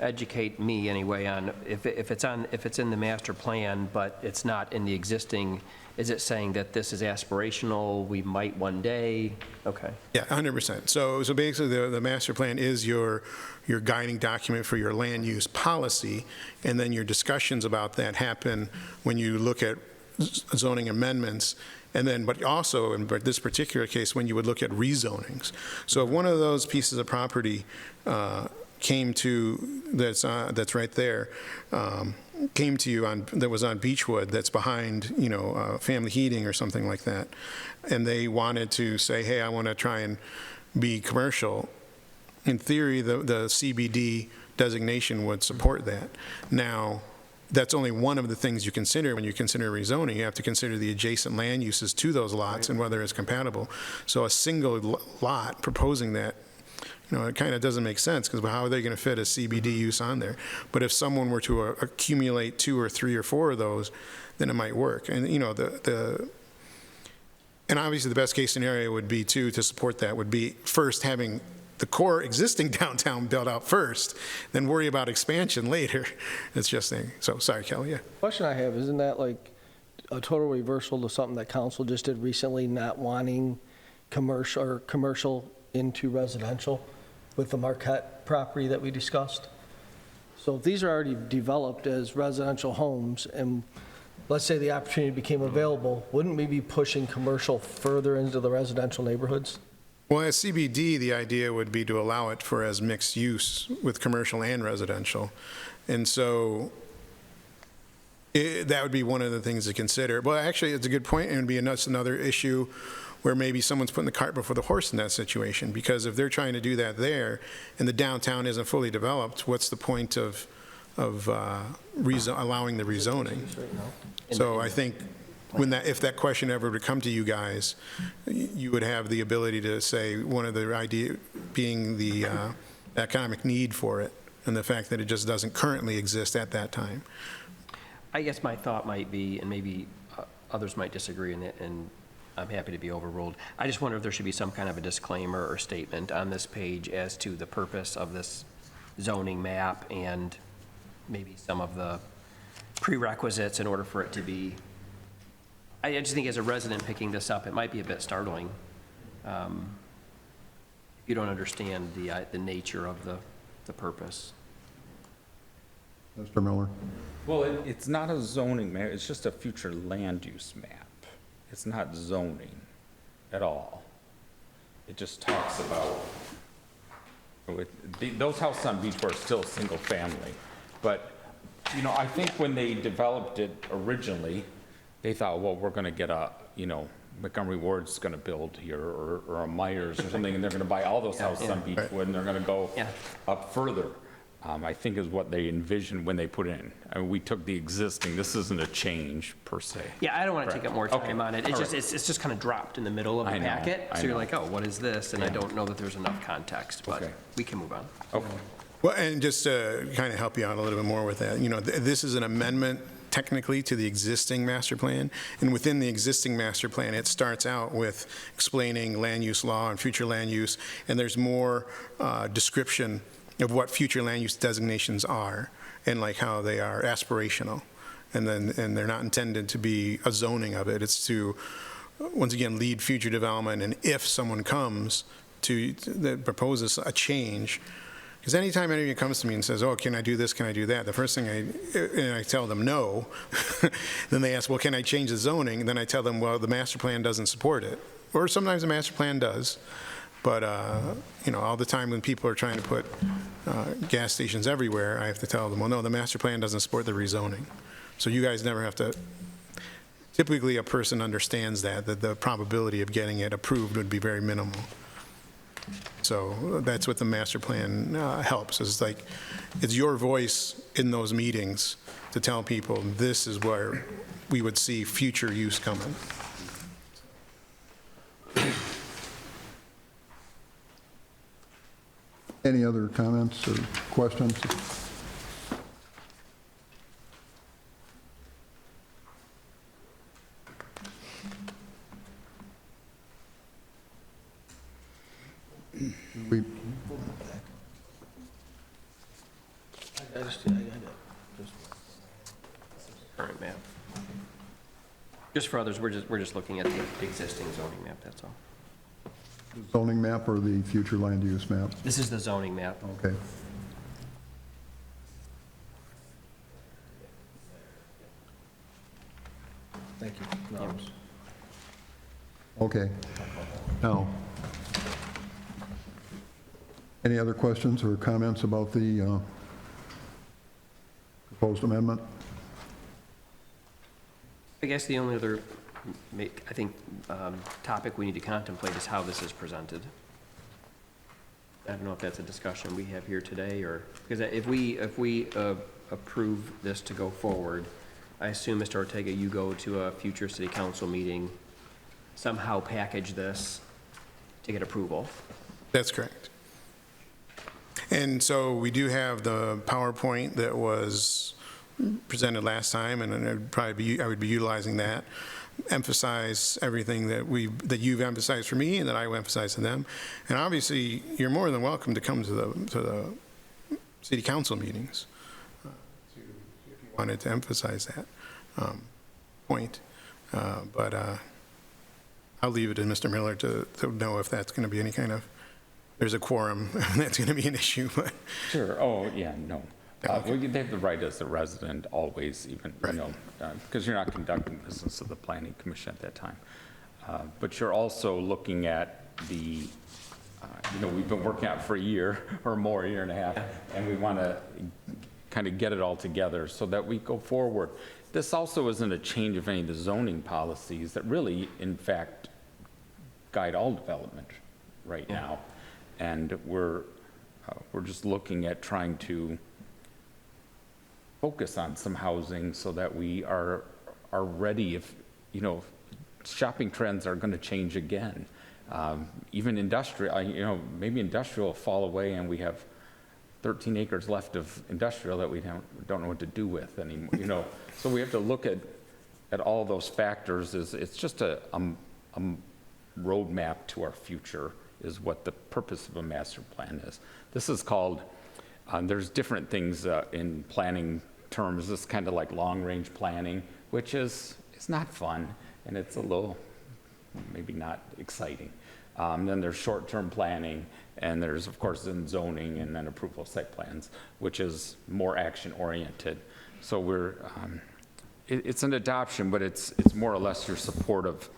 [SPEAKER 5] educate me anyway on if it's in the master plan, but it's not in the existing. Is it saying that this is aspirational? We might one day. Okay.
[SPEAKER 7] Yeah, 100%. So basically, the master plan is your guiding document for your land use policy, and then your discussions about that happen when you look at zoning amendments, and then, but also, in this particular case, when you would look at rezonings. So if one of those pieces of property came to, that's right there, came to you on, that was on Beechwood, that's behind, Family Heating or something like that, and they wanted to say, hey, I want to try and be commercial, in theory, the CBD designation would support that. Now, that's only one of the things you consider when you consider rezoning. You have to consider the adjacent land uses to those lots and whether it's compatible. So a single lot proposing that, it kind of doesn't make sense, because how are they going to fit a CBD use on there? But if someone were to accumulate 2 or 3 or 4 of those, then it might work. And, and obviously the best case scenario would be, too, to support that, would be first having the core existing downtown built out first, then worry about expansion later. It's just saying. So, sorry, Kelly, yeah.
[SPEAKER 6] Question I have, isn't that like a total reversal to something that council just did recently, not wanting commercial into residential with the Marquette property that we discussed? So if these are already developed as residential homes, and let's say the opportunity became available, wouldn't we be pushing commercial further into the residential neighborhoods?
[SPEAKER 7] Well, as CBD, the idea would be to allow it for as mixed use with commercial and residential. And so that would be one of the things to consider. Well, actually, it's a good point, and it would be another issue where maybe someone's putting the cart before the horse in that situation, because if they're trying to do that there and the downtown isn't fully developed, what's the point of allowing the rezoning? So I think if that question ever would come to you guys, you would have the ability to say one of the idea being the economic need for it and the fact that it just doesn't currently exist at that time.
[SPEAKER 5] I guess my thought might be, and maybe others might disagree in it, and I'm happy to be overruled. I just wonder if there should be some kind of a disclaimer or statement on this page as to the purpose of this zoning map and maybe some of the prerequisites in order for it to be. I just think as a resident picking this up, it might be a bit startling. You don't understand the nature of the purpose.
[SPEAKER 1] Mr. Miller?
[SPEAKER 3] Well, it's not a zoning map, it's just a future land use map. It's not zoning at all. It just talks about, those houses on Beechwood are still single family. But, I think when they developed it originally, they thought, well, we're going to get Montgomery Ward's going to build here, or a Myers or something, and they're going to buy all those houses on Beechwood, and they're going to go up further. I think is what they envisioned when they put in. I mean, we took the existing, this isn't a change per se.
[SPEAKER 5] Yeah, I don't want to take up more
[SPEAKER 3] Correct.
[SPEAKER 5] time on it.
[SPEAKER 3] Okay.
[SPEAKER 5] It's just kind of dropped in the middle of the
[SPEAKER 3] I know,
[SPEAKER 5] packet.
[SPEAKER 3] I
[SPEAKER 5] So you're
[SPEAKER 3] know.
[SPEAKER 5] like, oh, what is this? And I don't know that there's enough context, but
[SPEAKER 3] Okay.
[SPEAKER 5] we can move on.
[SPEAKER 3] Okay.
[SPEAKER 7] Well, and just to kind of help you out a little bit more with that, this is an amendment technically to the existing master plan, and within the existing master plan, it starts out with explaining land use law and future land use, and there's more description of what future land use designations are, and like how they are aspirational, and they're not intended to be a zoning of it. It's to, once again, lead future development, and if someone comes that proposes a change, because anytime anyone comes to me and says, oh, can I do this, can I do that? The first thing I tell them no. Then they ask, well, can I change the zoning? And then I tell them, well, the master plan doesn't support it. Or sometimes the master plan does. But, all the time when people are trying to put gas stations everywhere, I have to tell them, well, no, the master plan doesn't support the rezoning. So you guys never have to, typically a person understands that the probability of getting it approved would be very minimal. So that's what the master plan helps, is like, it's your voice in those meetings to tell people this is where we would see future use coming.
[SPEAKER 1] Any other comments or questions? We,
[SPEAKER 5] Current map. Just for others, we're just looking at the existing zoning map, that's all.
[SPEAKER 1] zoning map or the future land use map?
[SPEAKER 5] This is the zoning map.
[SPEAKER 1] Okay.
[SPEAKER 6] Thank you. No,
[SPEAKER 1] Okay. Now, any other questions or comments about the proposed amendment?
[SPEAKER 5] I guess the only other, topic we need to contemplate is how this is presented. I don't know if that's a discussion we have here today, or, because if we approve this to go forward, I assume, Mr. Ortega, you go to a future city council meeting, somehow package this to get approval.
[SPEAKER 7] That's correct. And so we do have the PowerPoint that was presented last time, and I would be utilizing that, emphasize everything that you've emphasized for me and that I will emphasize to them. And obviously, you're more than welcome to come to the city council meetings if you wanted to emphasize that point. But I'll leave it to Mr. Miller to know if that's going to be any kind of, there's a quorum, that's going to be an issue, but.
[SPEAKER 3] Sure, oh, yeah, no. Well, they have the right as a resident always, even, because you're not conducting business of the planning commission at that time. But you're also looking at the, we've been working out for a year or more, a year and a half, and we want to kind of get it all together so that we go forward. This also isn't a change of any of the zoning policies that really, in fact, guide all development right now. And we're just looking at trying to focus on some housing so that we are ready if, shopping trends are going to change again. Even industrial, maybe industrial will fall away and we have 13 acres left of industrial that we don't know what to do with anymore, So we have to look at all those factors. It's just a roadmap to our future is what the purpose of a master plan is. This is called, there's different things in planning terms. This is kind of like long-range planning, which is not fun, and it's a little, maybe not exciting. Then there's short-term planning, and there's, of course, then zoning, and then approval of site plans, which is more action-oriented. So it's an adoption, but it's more or less your support of,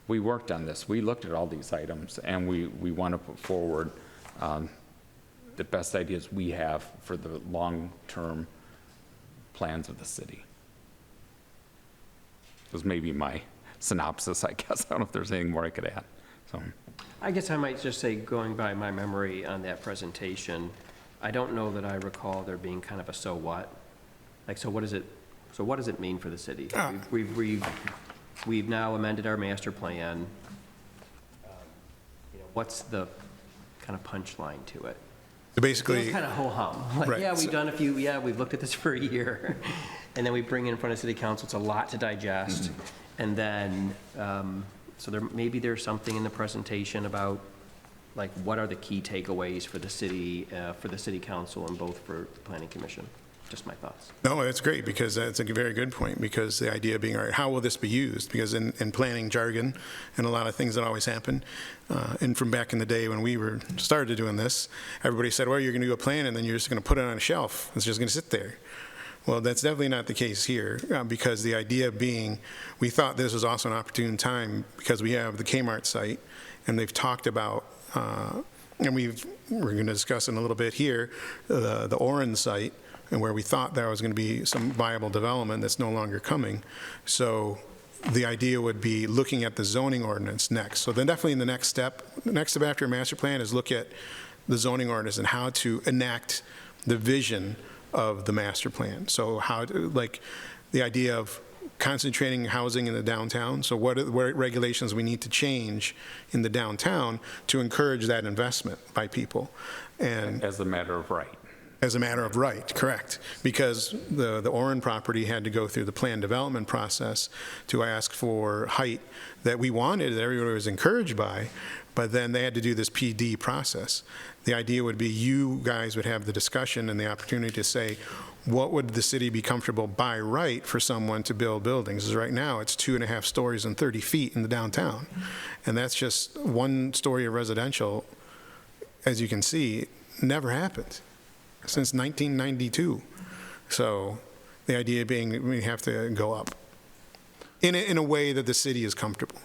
[SPEAKER 3] we worked on this, we looked at all these items, and we want to put forward the best ideas we have for the long-term plans of the city. It was maybe my synopsis, I guess. I don't know if there's anything more I could add. So,
[SPEAKER 5] I guess I might just say, going by my memory on that presentation, I don't know that I recall there being kind of a so what. Like, so what does it mean for the city? We've now amended our master plan. What's the kind of punchline to it?
[SPEAKER 7] So basically.
[SPEAKER 5] It's kind of ho-hum. Like,
[SPEAKER 7] Right.
[SPEAKER 5] yeah, we've done a few, yeah, we've looked at this for a year. And then we bring it in front of city council. It's a lot to digest. And then, so maybe there's something in the presentation about, like, what are the key takeaways for the city council and both for the planning commission? Just my thoughts.
[SPEAKER 7] No, that's great, because that's a very good point, because the idea being, all right, how will this be used? Because in planning jargon and a lot of things that always happen, and from back in the day when we started doing this, everybody said, well, you're going to do a plan and then you're just going to put it on a shelf. It's just going to sit there. Well, that's definitely not the case here, because the idea being, we thought this was also an opportune time because we have the Kmart site, and they've talked about, and we're going to discuss in a little bit here, the Oren site, and where we thought there was going to be some viable development that's no longer coming. So the idea would be looking at the zoning ordinance next. So then definitely in the next step after a master plan is look at the zoning ordinance and how to enact the vision of the master plan. So how to, like, the idea of concentrating housing in the downtown. So what regulations we need to change in the downtown to encourage that investment by people. And
[SPEAKER 3] As a matter of right.
[SPEAKER 7] as a matter of right, correct. Because the Oren property had to go through the plan development process to ask for height that we wanted, that everybody was encouraged by, but then they had to do this PD process. The idea would be you guys would have the discussion and the opportunity to say, what would the city be comfortable by right for someone to build buildings? Because right now, it's 2.5 stories and 30 feet in the downtown. And that's just one story of residential, as you can see, never happened since 1992. So the idea being we have to go up in a way that the city is comfortable.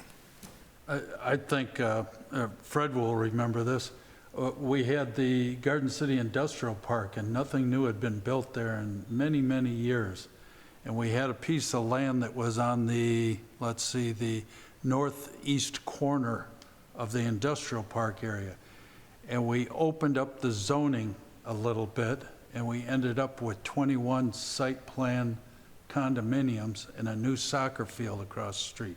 [SPEAKER 4] I think Fred will remember this. We had the Garden City Industrial Park, and nothing new had been built there in many, many years. And we had a piece of land that was on the, let's see, the northeast corner of the industrial park area. And we opened up the zoning a little bit, and we ended up with 21 site plan condominiums and a new soccer field across the street.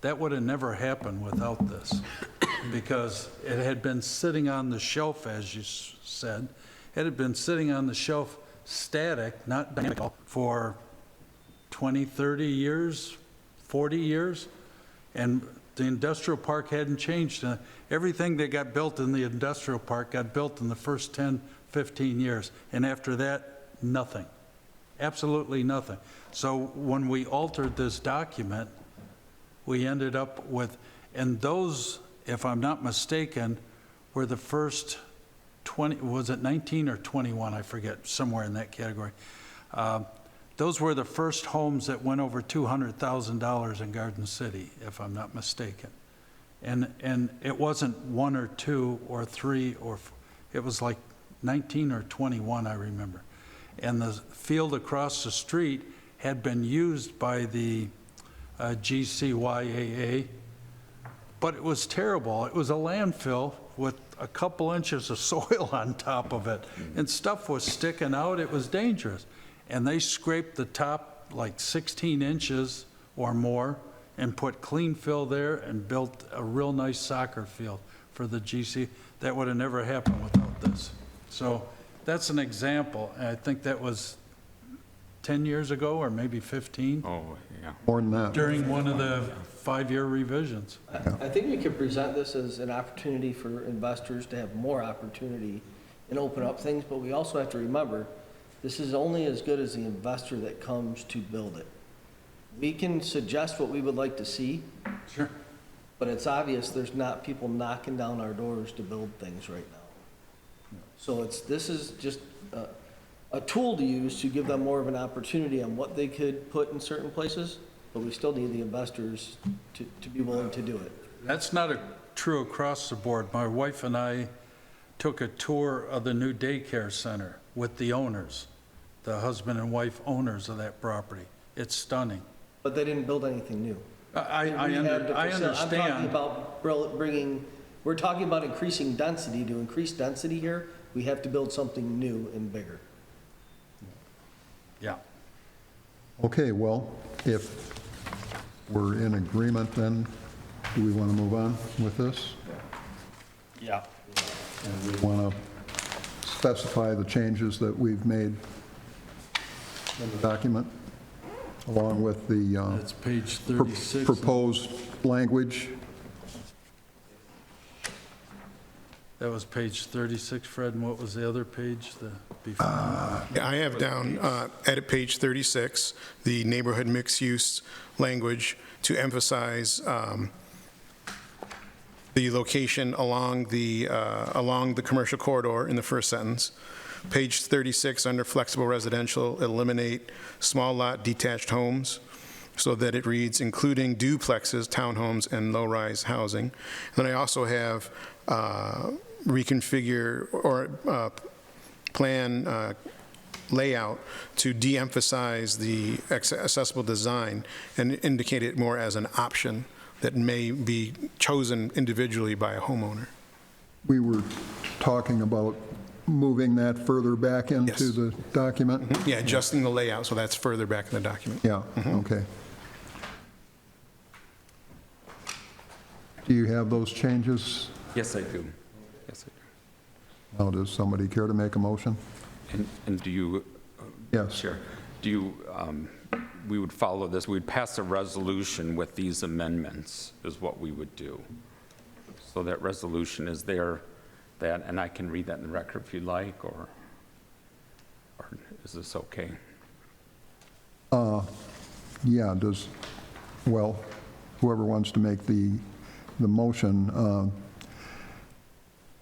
[SPEAKER 4] That would have never happened without this, because it had been sitting on the shelf, as you said. It had been sitting on the shelf static, not dynamic, for 20, 30 years, 40 years, and the industrial park hadn't changed. Everything that got built in the industrial park got built in the first 10, 15 years, and after that, nothing. Absolutely nothing. So when we altered this document, we ended up with, and those, if I'm not mistaken, were the first 20, was it 19 or 21? I forget, somewhere in that category. Those were the first homes that went over $200,000 in Garden City, if I'm not mistaken. And it wasn't 1 or 2 or 3 or, it was like 19 or 21, I remember. And the field across the street had been used by the GCYAA, but it was terrible. It was a landfill with a couple inches of soil on top of it, and stuff was sticking out. It was dangerous. And they scraped the top like 16 inches or more and put clean fill there and built a real nice soccer field for the GC. That would have never happened without this. So that's an example. And I think that was 10 years ago or maybe 15
[SPEAKER 3] Oh, yeah.
[SPEAKER 1] More than that.
[SPEAKER 4] during one of the 5-year revisions.
[SPEAKER 6] I think we could present this as an opportunity for investors to have more opportunity and open up things, but we also have to remember, this is only as good as the investor that comes to build it. We can suggest what we would like to see,
[SPEAKER 4] Sure.
[SPEAKER 6] but it's obvious there's not people knocking down our doors to build things right now. So this is just a tool to use to give them more of an opportunity on what they could put in certain places, but we still need the investors to be willing to do it.
[SPEAKER 4] That's not true across the board. My wife and I took a tour of the new daycare center with the owners, the husband and wife owners of that property. It's stunning.
[SPEAKER 6] But they didn't build anything new.
[SPEAKER 4] I
[SPEAKER 6] I'm talking
[SPEAKER 4] understand.
[SPEAKER 6] about bringing, we're talking about increasing density. To increase density here, we have to build something new and bigger.
[SPEAKER 4] Yeah.
[SPEAKER 1] Okay, well, if we're in agreement, then do we want to move on with this?
[SPEAKER 4] Yeah.
[SPEAKER 1] And we want to specify the changes that we've made in the document, along with the
[SPEAKER 4] That's page
[SPEAKER 1] pro-
[SPEAKER 4] 36.
[SPEAKER 1] proposed language.
[SPEAKER 4] That was page 36, Fred, and what was the other page, the before?
[SPEAKER 7] Yeah, I have down, edit page 36, the neighborhood mixed-use language to emphasize the location along the commercial corridor in the first sentence. Page 36, under flexible residential, eliminate small lot detached homes so that it reads, including duplexes, townhomes, and low-rise housing. Then I also have reconfigure or plan layout to de-emphasize the accessible design and indicate it more as an option that may be chosen individually by a homeowner.
[SPEAKER 1] We were talking about moving that further back into
[SPEAKER 7] Yes.
[SPEAKER 1] the document?
[SPEAKER 7] Yeah, adjusting the layout, so that's further back in the document.
[SPEAKER 1] Yeah, okay. Do you have those changes?
[SPEAKER 3] Yes, I do. Yes, I
[SPEAKER 1] Now, does somebody care to make a motion?
[SPEAKER 3] do. And do you,
[SPEAKER 1] Yes.
[SPEAKER 3] Chair, do you, we would follow this, we'd pass a resolution with these amendments, is what we would do. So that resolution is there, that, and I can read that in the record if you like, or is this okay?
[SPEAKER 1] Yeah, well, whoever wants to make the motion,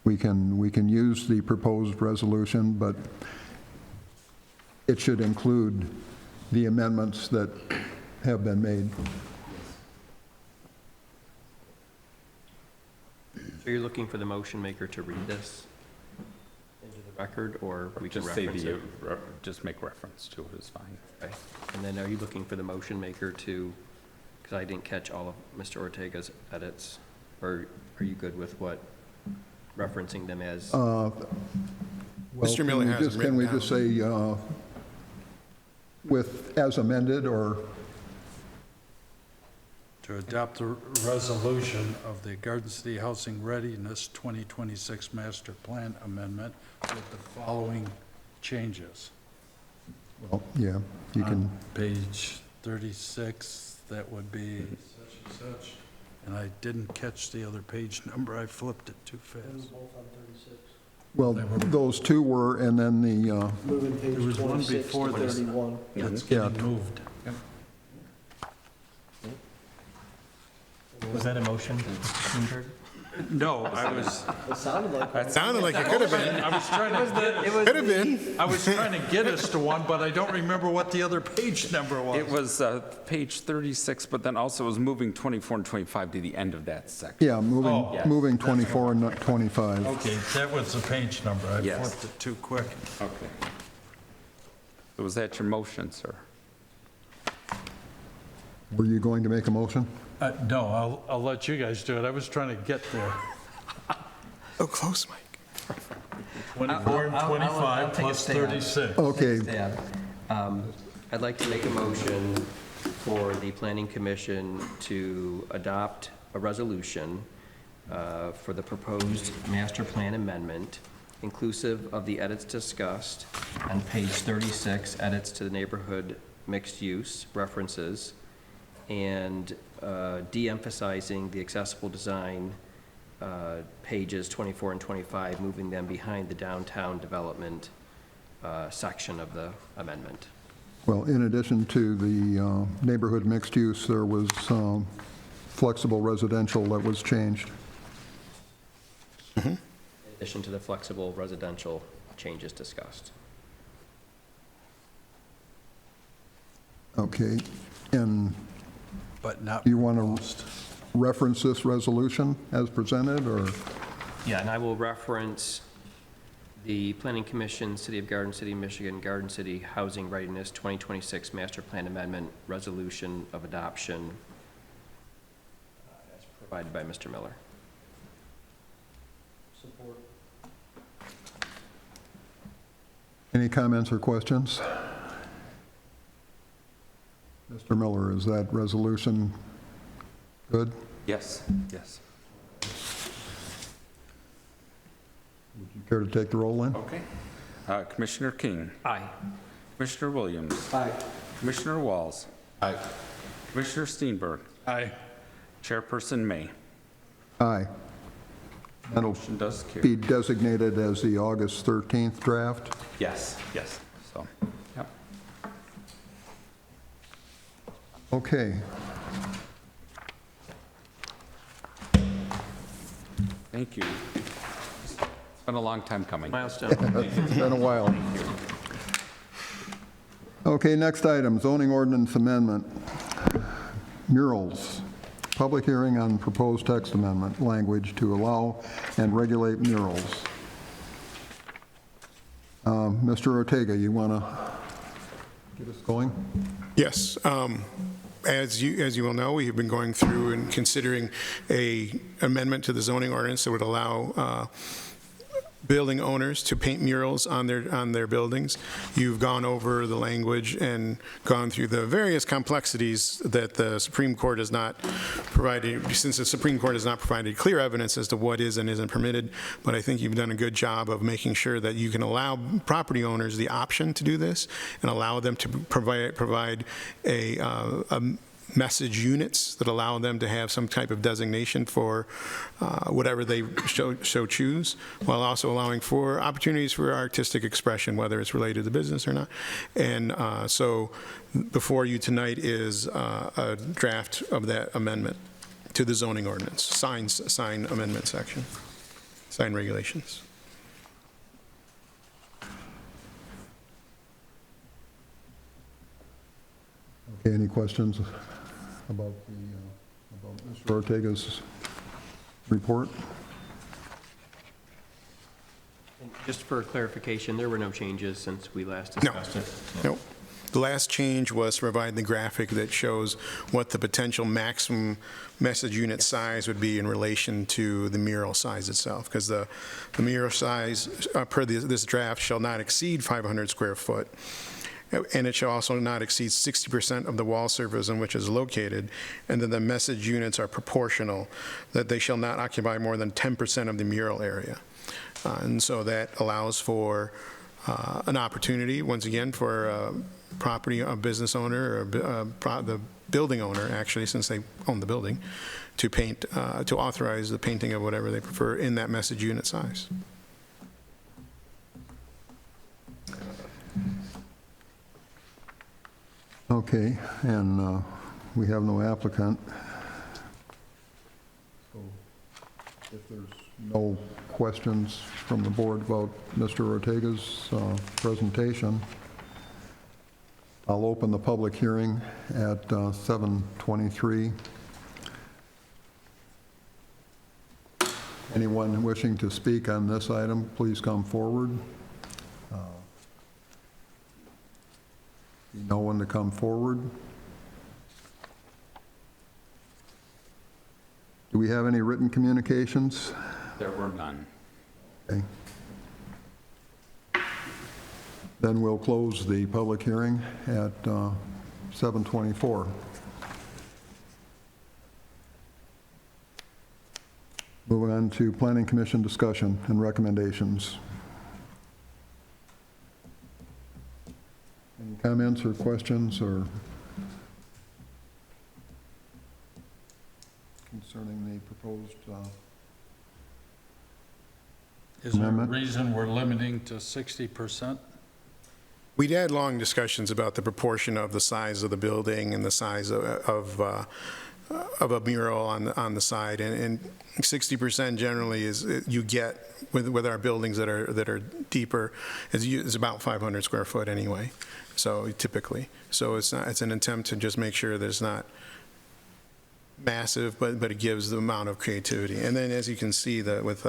[SPEAKER 1] we can use the proposed resolution, but it should include the amendments that have been made.
[SPEAKER 5] So you're looking for the motion maker to read this into the record, or we can
[SPEAKER 3] Just say
[SPEAKER 5] reference it?
[SPEAKER 3] just make reference to it is fine.
[SPEAKER 5] Okay. And then are you looking for the motion maker to, because I didn't catch all of Mr. Ortega's edits, or are you good with what, referencing them as?
[SPEAKER 1] Well,
[SPEAKER 7] Mr. Miller
[SPEAKER 1] can we
[SPEAKER 7] has
[SPEAKER 1] just-
[SPEAKER 7] them
[SPEAKER 1] Can we
[SPEAKER 7] written
[SPEAKER 1] just say with, as amended, or,
[SPEAKER 4] To adopt the resolution of the Garden City Housing Readiness 2026 Master Plan Amendment with the following changes.
[SPEAKER 1] well, yeah, you can,
[SPEAKER 4] On page 36, that would be such and such, and I didn't catch the other page number, I flipped it too fast.
[SPEAKER 1] well, those two were, and then the,
[SPEAKER 6] Moving
[SPEAKER 4] There
[SPEAKER 6] page
[SPEAKER 4] was one
[SPEAKER 6] 26
[SPEAKER 4] before
[SPEAKER 6] to
[SPEAKER 4] this.
[SPEAKER 6] 31.
[SPEAKER 4] That's
[SPEAKER 1] Yeah.
[SPEAKER 4] getting moved.
[SPEAKER 5] Was that a motion, Greenberg?
[SPEAKER 4] No, I was,
[SPEAKER 6] It sounded like one.
[SPEAKER 7] Sounded like it could have been.
[SPEAKER 4] I was trying to,
[SPEAKER 7] Could have been.
[SPEAKER 4] I was trying to get us to one, but I don't remember what the other page number was.
[SPEAKER 3] It was page 36, but then also it was moving 24 and 25 to the end of that section.
[SPEAKER 1] yeah, moving 24 and not 25.
[SPEAKER 4] Okay, that was the page number. I
[SPEAKER 3] Yes.
[SPEAKER 4] flipped it too quick.
[SPEAKER 3] Okay. So was that your motion, sir?
[SPEAKER 1] Were you going to make a motion?
[SPEAKER 4] No, I'll let you guys do it. I was trying to get there.
[SPEAKER 7] Oh, close, Mike.
[SPEAKER 4] 24 and 25 plus 36.
[SPEAKER 1] Okay,
[SPEAKER 5] Stab. I'd like to make a motion for the Planning Commission to adopt a resolution for the proposed master plan amendment, inclusive of the edits discussed on page 36, edits to the neighborhood mixed-use references, and de-emphasizing the accessible design pages 24 and 25, moving them behind the downtown development section of the amendment.
[SPEAKER 1] well, in addition to the neighborhood mixed use, there was flexible residential that was changed.
[SPEAKER 5] In addition to the flexible residential changes discussed.
[SPEAKER 1] Okay, and
[SPEAKER 4] But not
[SPEAKER 1] do you want to
[SPEAKER 4] proposed.
[SPEAKER 1] reference this resolution as presented, or?
[SPEAKER 5] Yeah, and I will reference the Planning Commission, City of Garden City, Michigan, Garden City Housing Readiness 2026 Master Plan Amendment Resolution of Adoption as provided by Mr. Miller.
[SPEAKER 1] Any comments or questions? Mr. Miller, is that resolution good?
[SPEAKER 3] Yes, yes.
[SPEAKER 1] Would you care to take the roll in?
[SPEAKER 3] Okay. Commissioner King,
[SPEAKER 5] Aye.
[SPEAKER 3] Commissioner Williams. Aye. Commissioner Walls.
[SPEAKER 2] Aye.
[SPEAKER 3] Commissioner Steenberg.
[SPEAKER 4] Aye.
[SPEAKER 3] Chairperson May.
[SPEAKER 1] Aye. That'll
[SPEAKER 3] Motion does carry.
[SPEAKER 1] be designated as the August 13th draft.
[SPEAKER 3] Yes, yes, so, yep.
[SPEAKER 1] Okay.
[SPEAKER 3] Thank you. It's been a long time coming.
[SPEAKER 5] Milestone.
[SPEAKER 1] It's been a while. Okay, next item, zoning ordinance amendment. Murals. Public hearing on proposed text amendment language to allow and regulate murals. Mr. Ortega, you want to get us going?
[SPEAKER 7] Yes. As you will know, we have been going through and considering a amendment to the zoning ordinance that would allow building owners to paint murals on their buildings. You've gone over the language and gone through the various complexities that the Supreme Court has not provided, since the Supreme Court has not provided clear evidence as to what is and isn't permitted. But I think you've done a good job of making sure that you can allow property owners the option to do this and allow them to provide a message units that allow them to have some type of designation for whatever they so choose, while also allowing for opportunities for artistic expression, whether it's related to business or not. And so before you tonight is a draft of that amendment to the zoning ordinance, sign amendment section, sign regulations.
[SPEAKER 1] Okay, any questions about Mr. Ortega's report?
[SPEAKER 5] And just for clarification, there were no changes since we last
[SPEAKER 7] No.
[SPEAKER 5] discussed it?
[SPEAKER 7] Nope. The last change was to provide the graphic that shows what the potential maximum message unit size would be in relation to the mural size itself, because the mural size per this draft shall not exceed 500 square foot. And it shall also not exceed 60% of the wall surface in which it is located, and then the message units are proportional, that they shall not occupy more than 10% of the mural area. And so that allows for an opportunity, once again, for a business owner, or the building owner, actually, since they own the building, to paint, to authorize the painting of whatever they prefer in that message unit size.
[SPEAKER 1] Okay, and we have no applicant. So if there's no questions from the board about Mr. Ortega's presentation, I'll open the public hearing at 7:23. Anyone wishing to speak on this item, please come forward. No one to come forward. Do we have any written communications?
[SPEAKER 3] There were none.
[SPEAKER 1] Okay. Then we'll close the public hearing at 7:24. Moving on to Planning Commission discussion and recommendations. Any comments or questions or concerning the proposed
[SPEAKER 4] Is there a
[SPEAKER 1] amendment?
[SPEAKER 4] reason we're limiting to 60%?
[SPEAKER 7] We'd had long discussions about the proportion of the size of the building and the size of a mural on the side, and 60% generally is you get with our buildings that are deeper is about 500 square foot anyway. So typically, it's an attempt to just make sure that it's not massive, but it gives the amount of creativity. And then as you can see that with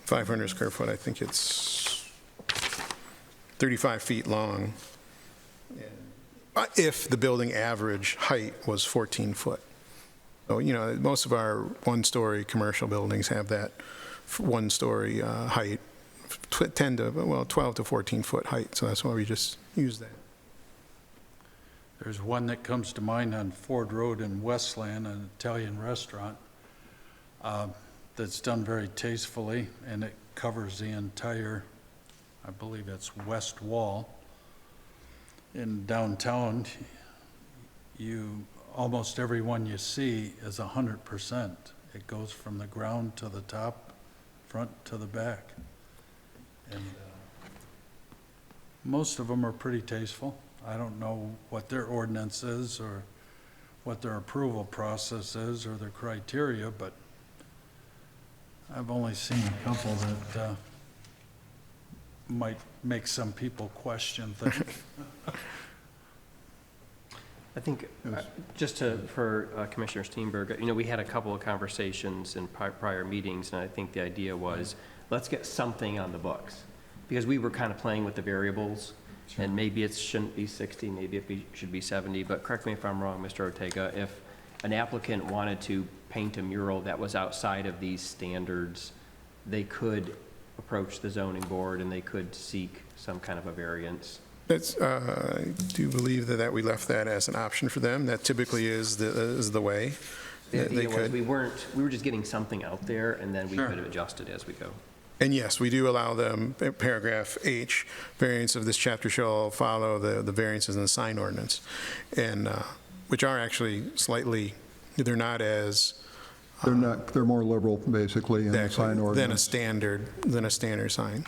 [SPEAKER 7] 500 square foot, I think it's 35 feet long. If the building average height was 14 foot. So, most of our one-story commercial buildings have that one-story height, 12 to 14 foot height, so that's why we just use that.
[SPEAKER 4] There's one that comes to mind on Ford Road in Westland, an Italian restaurant, that's done very tastefully, and it covers the entire, I believe it's west wall. In downtown, almost every one you see is 100%. It goes from the ground to the top, front to the back. And most of them are pretty tasteful. I don't know what their ordinance is or what their approval process is or their criteria, but I've only seen a couple that might make some people question things.
[SPEAKER 5] I think, for Commissioner Steenberg, we had a couple of conversations in prior meetings, and I think the idea was, let's get something on the books. Because we were kind of playing with the variables, and maybe it shouldn't be 60, maybe it should be 70, but correct me if I'm wrong, Mr. Ortega, if an applicant wanted to paint a mural that was outside of these standards, they could approach the zoning board and they could seek some kind of a variance.
[SPEAKER 7] That's, I do believe that we left that as an option for them. That typically is the way
[SPEAKER 5] The
[SPEAKER 7] that they
[SPEAKER 5] idea was
[SPEAKER 7] could.
[SPEAKER 5] we were just getting something out there, and then we
[SPEAKER 4] Sure.
[SPEAKER 5] could adjust it as we go.
[SPEAKER 7] And yes, we do allow them, paragraph H, variance of this chapter shall follow the variances in the sign ordinance, and, which are actually slightly, they're not as,
[SPEAKER 1] They're more liberal, basically, in the sign
[SPEAKER 7] than a
[SPEAKER 1] ordinance.
[SPEAKER 7] standard sign,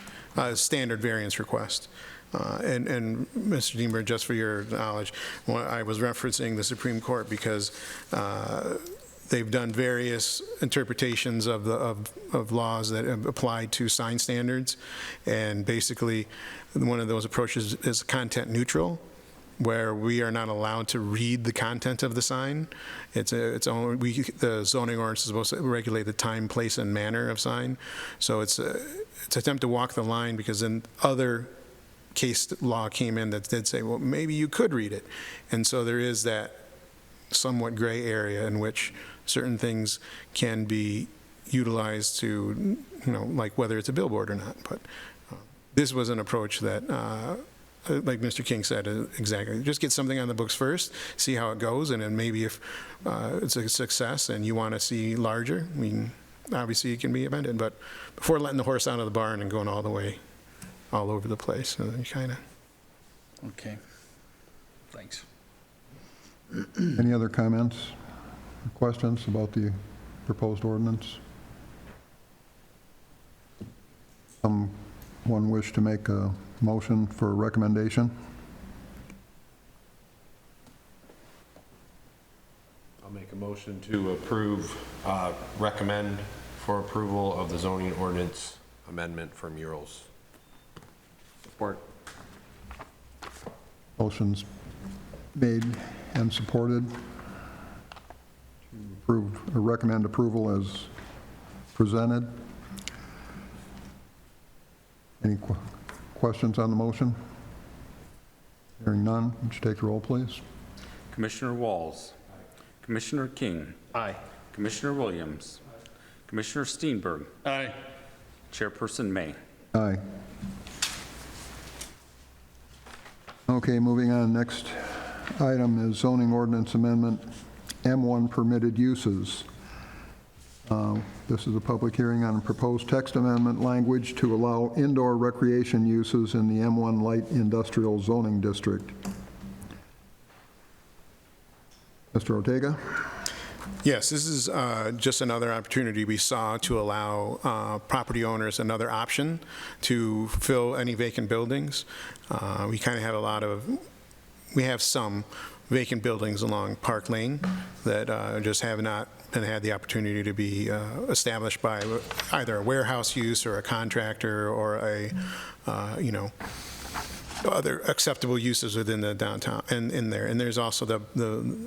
[SPEAKER 7] standard variance request. And Mr. Deemer, just for your knowledge, I was referencing the Supreme Court because they've done various interpretations of laws that have applied to sign standards, and basically, one of those approaches is content neutral, where we are not allowed to read the content of the sign. The zoning ordinance is supposed to regulate the time, place, and manner of sign. So it's an attempt to walk the line, because then other case law came in that did say, well, maybe you could read it. And so there is that somewhat gray area in which certain things can be utilized to, like whether it's a billboard or not. But this was an approach that, like Mr. King said, exactly, just get something on the books first, see how it goes, and then maybe if it's a success and you want to see larger, obviously it can be amended, but before letting the horse out of the barn and going all the way, all over the place, so you kind of.
[SPEAKER 4] Okay, thanks.
[SPEAKER 1] Any other comments, or questions about the proposed ordinance? Someone wish to make a motion for recommendation?
[SPEAKER 8] I'll make a motion to recommend for approval of the zoning ordinance amendment for murals.
[SPEAKER 5] Support.
[SPEAKER 1] Motion's made and supported to approve, or recommend approval as presented. Any questions on the motion? Hearing none, would you take the roll, please?
[SPEAKER 3] Commissioner Walls. Commissioner King.
[SPEAKER 5] Aye.
[SPEAKER 3] Commissioner Williams. Commissioner Steenberg.
[SPEAKER 4] Aye.
[SPEAKER 3] Chairperson May.
[SPEAKER 1] Aye. Okay, moving on. Next item is zoning ordinance amendment, M1 permitted uses. This is a public hearing on a proposed text amendment language to allow indoor recreation uses in the M1 light industrial zoning district. Mr. Ortega?
[SPEAKER 7] Yes, this is just another opportunity we saw to allow property owners another option to fill any vacant buildings. We kind of have we have some vacant buildings along Park Lane that just have not had the opportunity to be established by either a warehouse use or a contractor or a, other acceptable uses within the downtown and in there. And there's also the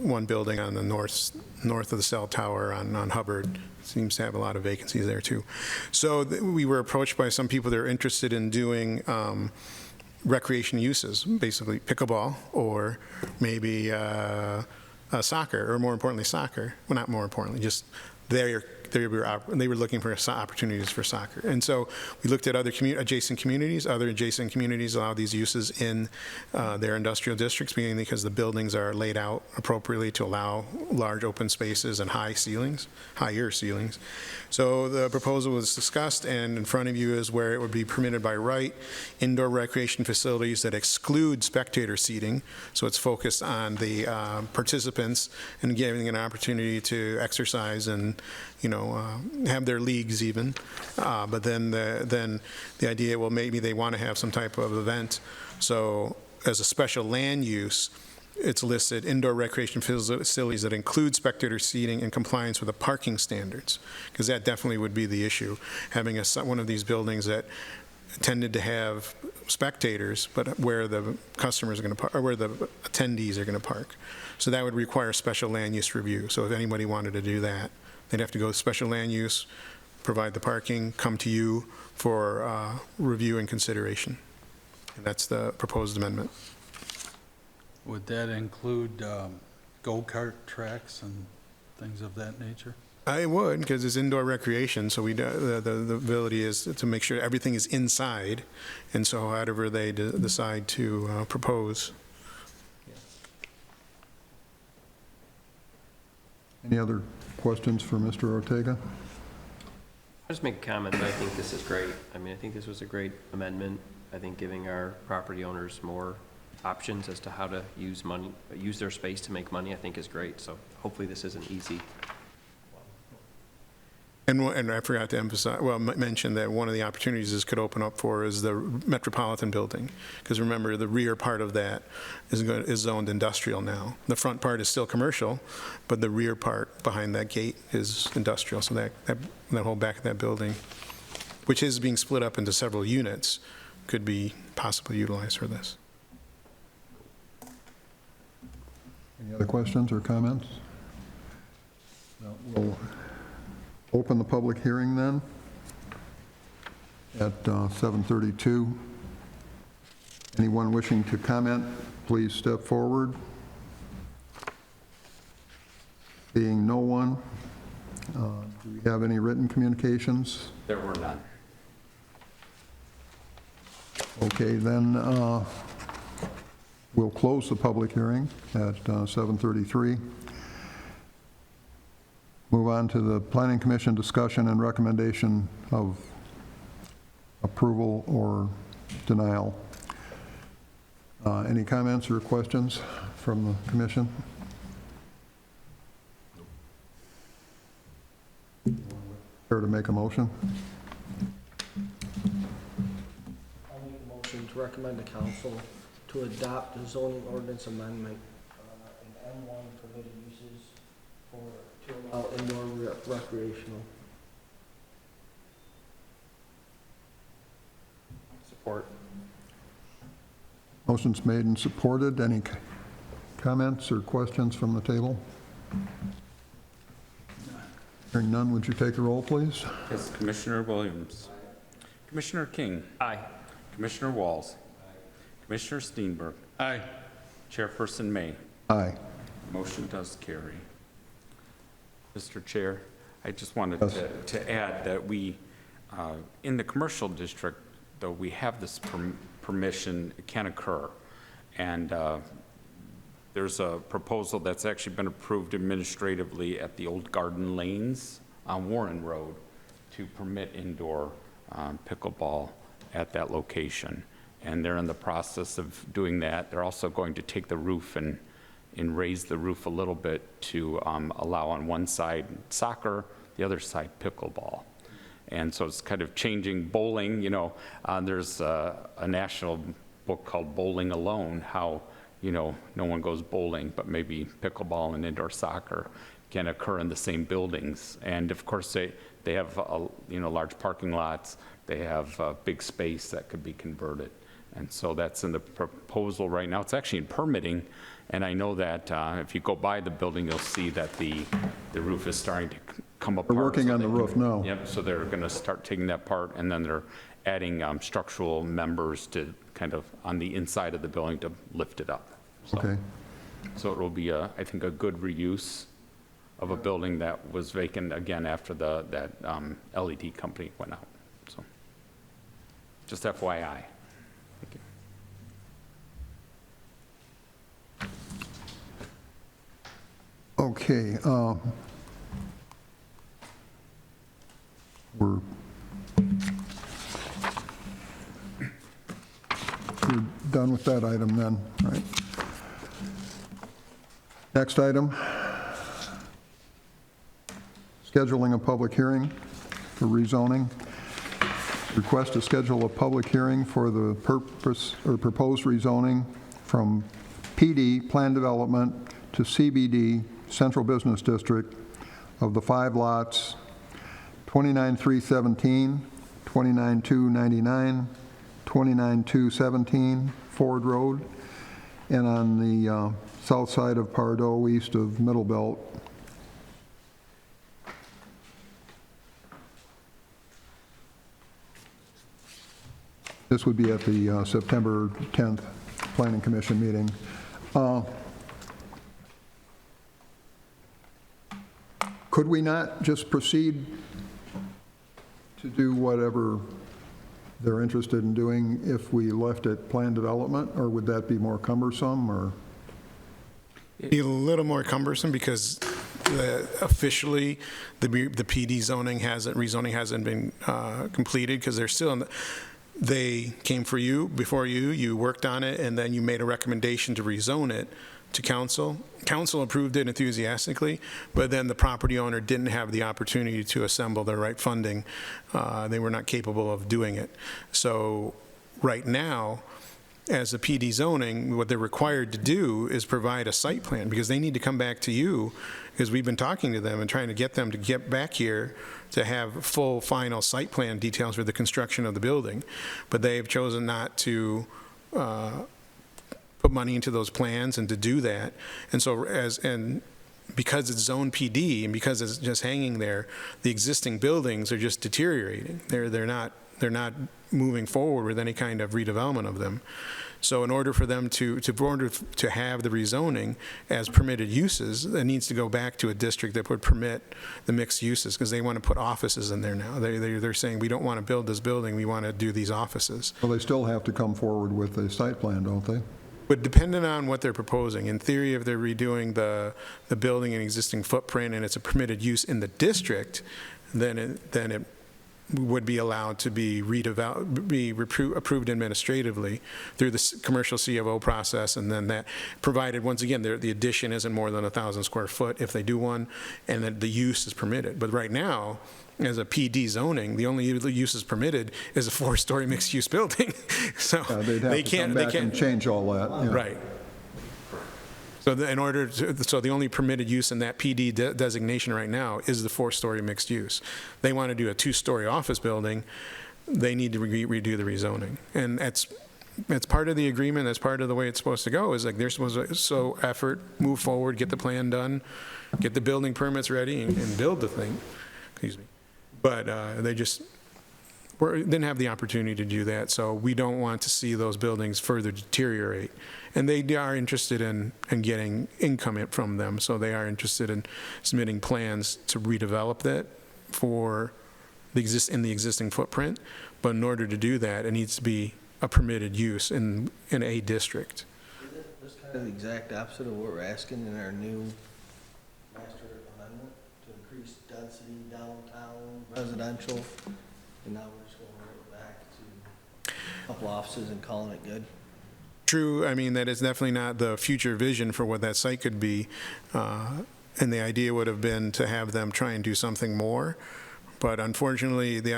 [SPEAKER 7] one building on the north of the cell tower on Hubbard. Seems to have a lot of vacancies there too. So we were approached by some people that are interested in doing recreation uses, basically pickleball or maybe soccer, or more importantly soccer. Well, not more importantly, just their they were looking for opportunities for soccer. And so we looked at other adjacent communities. Other adjacent communities allow these uses in their industrial districts, mainly because the buildings are laid out appropriately to allow large open spaces and higher ceilings. So the proposal was discussed, and in front of you is where it would be permitted by right, indoor recreation facilities that exclude spectator seating. So it's focused on the participants and giving an opportunity to exercise and, have their leagues even. But then the idea, well, maybe they want to have some type of event. So as a special land use, it's listed indoor recreation facilities that include spectator seating in compliance with the parking standards, because that definitely would be the issue. Having one of these buildings that tended to have spectators, but where the customers are going to park, or where the attendees are going to park. So that would require special land use review. So if anybody wanted to do that, they'd have to go special land use, provide the parking, come to you for review and consideration. And that's the proposed amendment.
[SPEAKER 4] Would that include go-kart tracks and things of that nature?
[SPEAKER 7] I would, because it's indoor recreation, so the ability is to make sure everything is inside, and so however they decide to propose.
[SPEAKER 1] Any other questions for Mr. Ortega?
[SPEAKER 5] I'll just make a comment that I think this is great. I mean, I think this was a great amendment. I think giving our property owners more options as to how to use their space to make money, I think is great. So hopefully this isn't easy.
[SPEAKER 7] And I forgot to mention that one of the opportunities this could open up for is the Metropolitan Building. Because remember, the rear part of that is zoned industrial now. The front part is still commercial, but the rear part behind that gate is industrial. So that whole back of that building, which is being split up into several units, could be possibly utilized for this.
[SPEAKER 1] Any other questions or comments? No, we'll open the public hearing then at 7:32. Anyone wishing to comment, please step forward. Seeing no one, do we have any written communications?
[SPEAKER 3] There were none.
[SPEAKER 1] Okay, then we'll close the public hearing at 7:33. Move on to the Planning Commission discussion and recommendation of approval or denial. Any comments or questions from the commission? Care to make a motion?
[SPEAKER 6] I'll make a motion to recommend to council to adopt the zoning ordinance amendment in M1 permitted uses to allow indoor recreational.
[SPEAKER 5] Support.
[SPEAKER 1] Motion's made and supported. Any comments or questions from the table? Hearing none, would you take the roll, please?
[SPEAKER 3] Yes, Commissioner Williams. Commissioner King.
[SPEAKER 5] Aye.
[SPEAKER 3] Commissioner Walls. Commissioner Steenberg.
[SPEAKER 4] Aye.
[SPEAKER 3] Chairperson May.
[SPEAKER 1] Aye.
[SPEAKER 3] Motion does carry. Mr. Chair, I just wanted
[SPEAKER 1] Yes.
[SPEAKER 3] to add that we, in the commercial district, though we have this permission, it can occur. And there's a proposal that's actually been approved administratively at the old Garden Lanes on Warren Road to permit indoor pickleball at that location. And they're in the process of doing that. They're also going to take the roof and raise the roof a little bit to allow on one side soccer, the other side pickleball. And so it's kind of changing bowling, there's a national book called Bowling Alone, how, no one goes bowling, but maybe pickleball and indoor soccer can occur in the same buildings. And of course, they have, large parking lots, they have big space that could be converted. And so that's in the proposal right now. It's actually in permitting, and I know that if you go by the building, you'll see that the roof is starting to come apart.
[SPEAKER 1] We're working
[SPEAKER 3] So
[SPEAKER 1] on the roof now.
[SPEAKER 3] Yep, so they're going to start taking that part, and then they're adding structural members to kind of on the inside of the building to lift it up. So-
[SPEAKER 1] Okay.
[SPEAKER 3] So it will be, I think, a good reuse of a building that was vacant again after that LED company went out. So, just FYI. Thank you.
[SPEAKER 1] Okay, we're done with that item then, right? Next item, scheduling a public hearing for rezoning. Request to schedule a public hearing for the purpose or proposed rezoning from PD, Plan Development, to CBD, Central Business District, of the 5 lots, 29,317, 29,299, 29,217 Ford Road, and on the south side of Pardo, east of Middle Belt. This would be at the September 10th Planning Commission meeting. Could we not just proceed to do whatever they're interested in doing if we left it planned development, or would that be more cumbersome, or?
[SPEAKER 7] Be a little more cumbersome because officially the PD rezoning hasn't been completed because they're still in the, they came before you worked on it, and then you made a recommendation to rezone it to council. Council approved it enthusiastically, but then the property owner didn't have the opportunity to assemble the right funding. They were not capable of doing it. So right now, as a PD zoning, what they're required to do is provide a site plan, because they need to come back to you, because we've been talking to them and trying to get them to get back here to have full final site plan details for the construction of the building. But they have chosen not to put money into those plans and to do that. And so because it's zone PD and because it's just hanging there, the existing buildings are just deteriorating. They're not moving forward with any kind of redevelopment of them. So in order for them to have the rezoning as permitted uses, it needs to go back to a district that would permit the mixed uses, because they want to put offices in there now. They're saying, we don't want to build this building, we want to do these offices.
[SPEAKER 1] Well, they still have to come forward with a site plan, don't they?
[SPEAKER 7] But depending on what they're proposing, in theory, if they're redoing the building and existing footprint and it's a permitted use in the district, then it would be allowed to be approved administratively through the commercial CFO process, and then that, provided, once again, the addition isn't more than 1,000 square foot if they do one, and that the use is permitted. But right now, as a PD zoning, the only use is permitted is a 4-story mixed-use building. So
[SPEAKER 1] They'd have to come back and change all that. Yeah.
[SPEAKER 7] Right. So the only permitted use in that PD designation right now is the 4-story mixed use. They want to do a 2-story office building, they need to redo the rezoning. And that's part of the agreement, that's part of the way it's supposed to go, is like they're supposed to move forward, get the plan done, get the building permits ready, and build the thing. Excuse me. But they just didn't have the opportunity to do that, so we don't want to see those buildings further deteriorate. And they are interested in getting income from them, so they are interested in submitting plans to redevelop that for the existing footprint. But in order to do that, it needs to be a permitted use in a district.
[SPEAKER 6] Isn't this kind of the exact opposite of what we're asking in our new master amendment, to increase density downtown residential? And now we're just going right back to a couple offices and calling it good?
[SPEAKER 7] True, I mean, that is definitely not the future vision for what that site could be. And the idea would have been to have them try and do something more. But unfortunately, they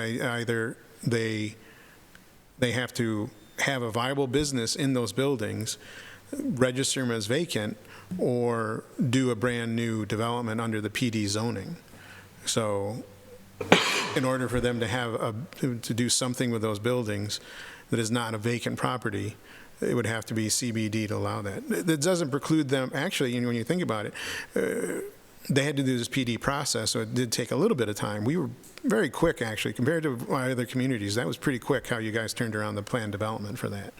[SPEAKER 7] have to have a viable business in those buildings, register them as vacant, or do a brand new development under the PD zoning. So in order for them to do something with those buildings that is not a vacant property, it would have to be CBD to allow that. That doesn't preclude them, actually, when you think about it, they had to do this PD process, so it did take a little bit of time. We were very quick, actually, compared to other communities. That was pretty quick how you guys turned around the plan development for that.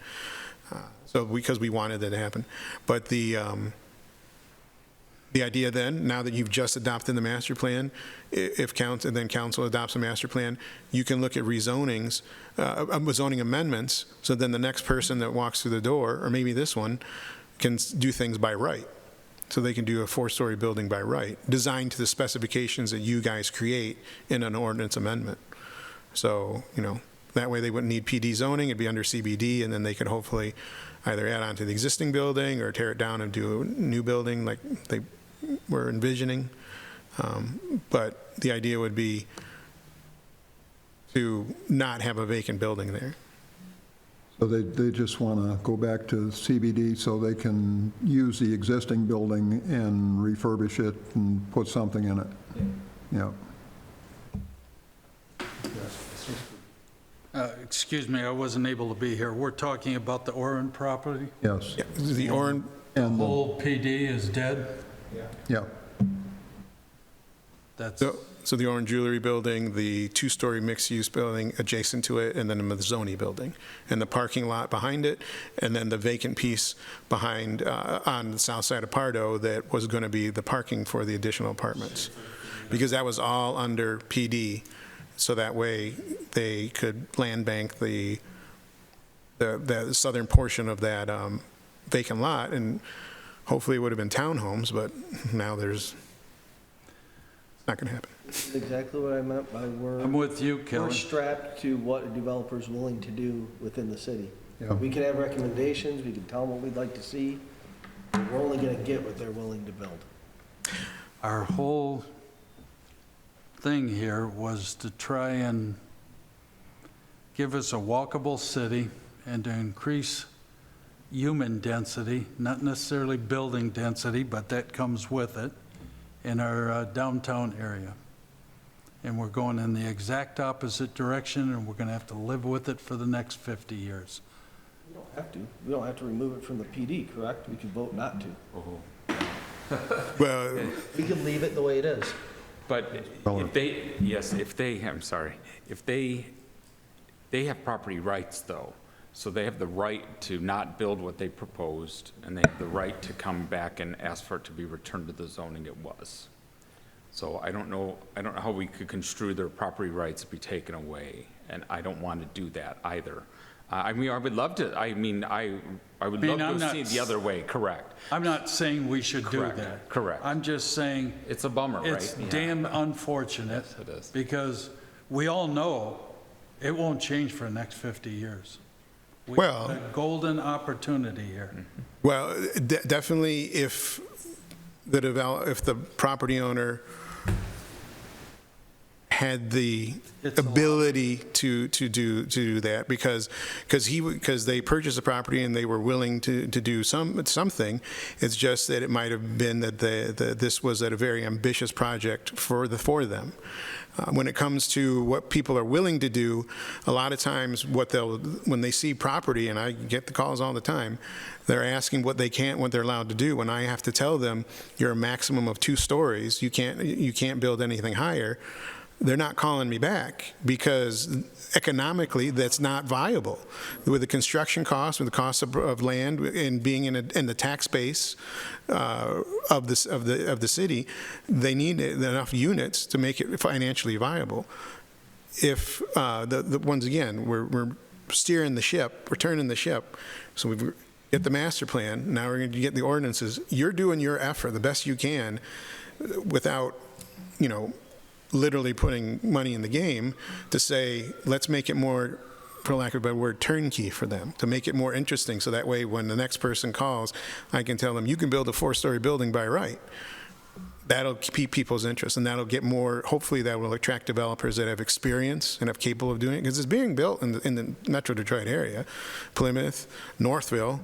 [SPEAKER 7] So because we wanted that to happen. But The idea then, now that you've just adopted the master plan, if council, and then council adopts a master plan, you can look at rezonings, zoning amendments, so then the next person that walks through the door, or maybe this one, can do things by right. So they can do a 4-story building by right, designed to the specifications that you guys create in an ordinance amendment. So, that way they wouldn't need PD zoning, it'd be under CBD, and then they could hopefully either add on to the existing building or tear it down and do a new building like they were envisioning. But the idea would be to not have a vacant building there.
[SPEAKER 1] So they just want to go back to CBD so they can use the existing building and refurbish it and put something in it? Yeah.
[SPEAKER 4] Excuse me, I wasn't able to be here. We're talking about the Oren property?
[SPEAKER 1] Yes.
[SPEAKER 7] Yeah, the Orange,
[SPEAKER 1] And,
[SPEAKER 4] Whole PD is dead?
[SPEAKER 1] yeah,
[SPEAKER 4] That's,
[SPEAKER 7] so the Orange Jewelry Building, the 2-story mixed-use building adjacent to it, and then the Mazzoni Building, and the parking lot behind it, and then the vacant piece behind, on the south side of Pardo that was going to be the parking for the additional apartments. Because that was all under PD, so that way they could land bank the southern portion of that vacant lot, and hopefully it would have been townhomes, but now it's not going to happen.
[SPEAKER 6] Exactly what I meant by
[SPEAKER 4] I'm with you,
[SPEAKER 6] we're
[SPEAKER 4] Kelly.
[SPEAKER 6] strapped to what a developer's willing to do within the city.
[SPEAKER 1] Yeah.
[SPEAKER 6] We can have recommendations, we can tell them what we'd like to see, but we're only gonna get what they're willing to build.
[SPEAKER 4] Our whole thing here was to try and give us a walkable city and to increase human density, not necessarily building density, but that comes with it, in our downtown area. And we're going in the exact opposite direction, and we're going to have to live with it for the next 50 years.
[SPEAKER 6] We don't have to. We don't have to remove it from the PD, correct? We could vote not to.
[SPEAKER 7] Well,
[SPEAKER 6] We could leave it the way it is.
[SPEAKER 3] But if they have property rights though, so they have the right to not build what they proposed, and they have the right to come back and ask for it to be returned to the zoning it was. So I don't know how we could construe their property rights to be taken away, and I don't want to do that either. I mean, I would love to, I would love
[SPEAKER 4] I'm
[SPEAKER 3] to
[SPEAKER 4] not
[SPEAKER 3] see it the other way, correct.
[SPEAKER 4] I'm not saying we should do
[SPEAKER 3] Correct,
[SPEAKER 4] that.
[SPEAKER 3] correct.
[SPEAKER 4] I'm just saying
[SPEAKER 3] It's a bummer, right?
[SPEAKER 4] it's
[SPEAKER 3] Yeah.
[SPEAKER 4] damn unfortunate.
[SPEAKER 3] Yes, it is.
[SPEAKER 4] Because we all know it won't change for the next 50 years. We
[SPEAKER 7] Well-
[SPEAKER 4] have a golden opportunity here.
[SPEAKER 7] well, definitely if the property owner had the
[SPEAKER 4] It's a lot.
[SPEAKER 7] ability to do that, because they purchased the property and they were willing to do something. It's just that it might have been that this was a very ambitious project for them. When it comes to what people are willing to do, a lot of times when they see property, and I get the calls all the time, they're asking what they're allowed to do. When I have to tell them, you're a maximum of 2 stories, you can't build anything higher, they're not calling me back, because economically that's not viable. With the construction costs, with the cost of land, and being in the tax base of the city, they need enough units to make it financially viable. If once again we're steering the ship, we're turning the ship, so we've get the master plan. Now we're going to get the ordinances. You're doing your effort the best you can, without literally putting money in the game, to say, let's make it more, for lack of a better word, turnkey for them, to make it more interesting, so that way when the next person calls, I can tell them, you can build a 4-story building by right. That'll keep people's interest, and that'll get more, hopefully that will attract developers that have experience and are capable of doing it, because it's being built in the Metro Detroit area, Plymouth, Northville,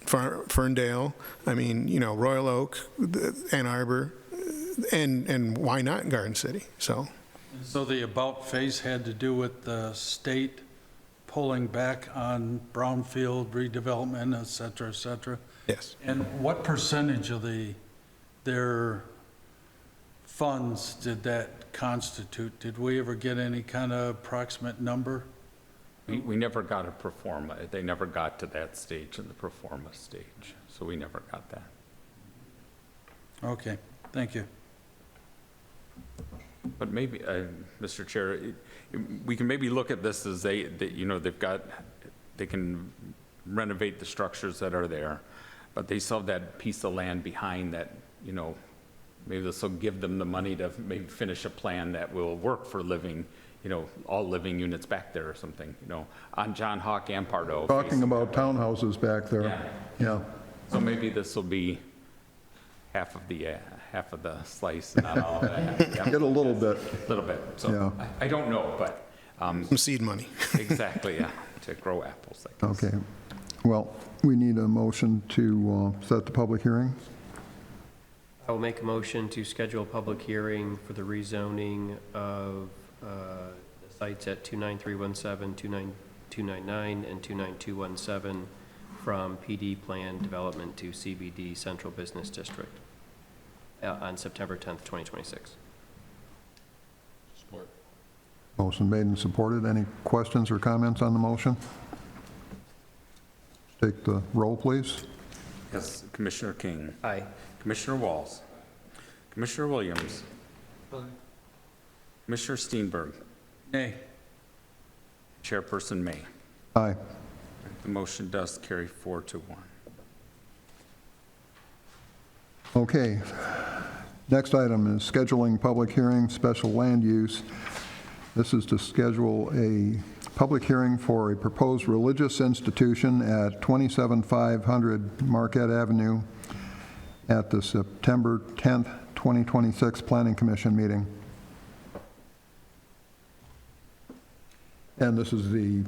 [SPEAKER 7] Ferndale, Royal Oak, Ann Arbor, and why not Garden City? So
[SPEAKER 4] The about face had to do with the state pulling back on brownfield redevelopment, et cetera, et cetera.
[SPEAKER 7] yes.
[SPEAKER 4] And what percentage of their funds did that constitute? Did we ever get any kind of approximate number?
[SPEAKER 3] We never got a pro forma. They never got to that stage in the pro forma stage, so we never got that.
[SPEAKER 4] Okay, thank you.
[SPEAKER 3] But maybe, Mr. Chair, we can maybe look at this as they can renovate the structures that are there, but they still have that piece of land behind that, maybe this will give them the money to maybe finish a plan that will work for living, all living units back there or something, on John Hawk and Pardo.
[SPEAKER 1] Talking about townhouses back there. Yeah.
[SPEAKER 3] So maybe this will be half of the slice, not all of it. Yeah.
[SPEAKER 1] Get a little bit.
[SPEAKER 3] Little bit. So
[SPEAKER 1] Yeah.
[SPEAKER 3] I don't know, but
[SPEAKER 7] Some seed money.
[SPEAKER 3] exactly, yeah, to grow apples. I guess.
[SPEAKER 1] Okay. Well, we need a motion to set the public hearing.
[SPEAKER 5] I will make a motion to schedule a public hearing for the rezoning of the sites at 29317, 29299, and 29217 from PD Plan Development to CBD Central Business District on September 10th, 2026.
[SPEAKER 8] Support.
[SPEAKER 1] Motion made and supported. Any questions or comments on the motion? Take the roll, please.
[SPEAKER 3] Yes, Commissioner King.
[SPEAKER 5] Aye.
[SPEAKER 3] Commissioner Walls. Commissioner Williams. Commissioner Steenberg.
[SPEAKER 4] Nay.
[SPEAKER 3] Chairperson May.
[SPEAKER 1] Aye.
[SPEAKER 3] The motion does carry 4-1.
[SPEAKER 1] Okay. Next item is scheduling public hearing, special land use. This is to schedule a public hearing for a proposed religious institution at 27500 Marquette Avenue at the September 10th, 2026 Planning Commission meeting. And this is the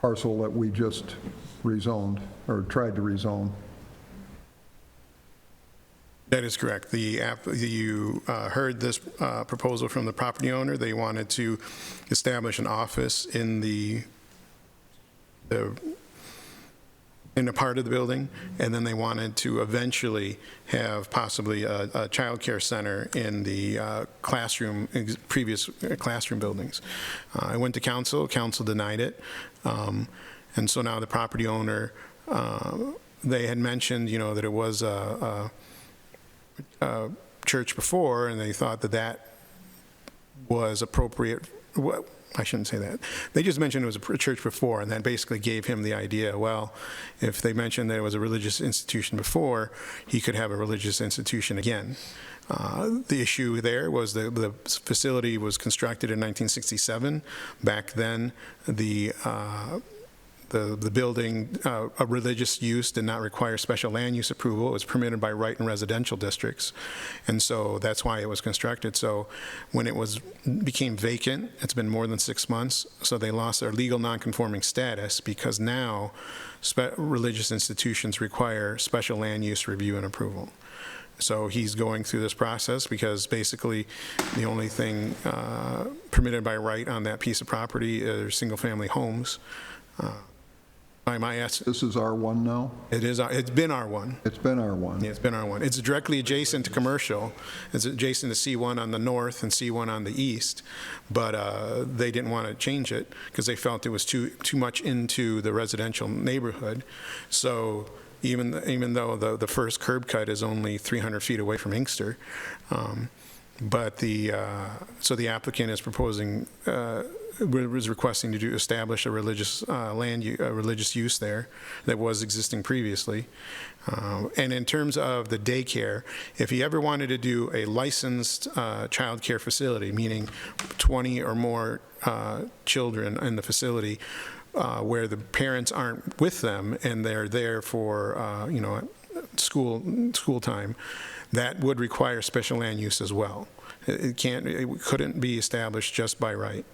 [SPEAKER 1] parcel that we just rezoned, or tried to rezone.
[SPEAKER 7] That is correct. You heard this proposal from the property owner. They wanted to establish an office in in a part of the building, and then they wanted to eventually have possibly a child care center in the previous classroom buildings. I went to council denied it, and so now the property owner, they had mentioned, that it was a church before, and they thought that was appropriate. Well, I shouldn't say that. They just mentioned it was a church before, and that basically gave him the idea, well, if they mentioned that it was a religious institution before, he could have a religious institution again. The issue there was the facility was constructed in 1967. Back then, the building, a religious use did not require special land use approval. It was permitted by right in residential districts. And so that's why it was constructed. So when it became vacant, it's been more than 6 months, so they lost their legal nonconforming status because now religious institutions require special land use review and approval. So he's going through this process because basically the only thing permitted by right on that piece of property are single-family homes.
[SPEAKER 1] This is R1 now?
[SPEAKER 7] It's been R1.
[SPEAKER 1] It's been R1.
[SPEAKER 7] Yeah, it's been R1. It's directly adjacent to commercial. It's adjacent to C1 on the north and C1 on the east, but they didn't want to change it because they felt it was too much into the residential neighborhood. So even though the first curb cut is only 300 feet away from Inkster, but so the applicant is proposing, was requesting to establish a religious religious use there that was existing previously. And in terms of the daycare, if he ever wanted to do a licensed child care facility, meaning 20 or more children in the facility, where the parents aren't with them and they're there for school time, that would require special land use as well. It couldn't be established just by right.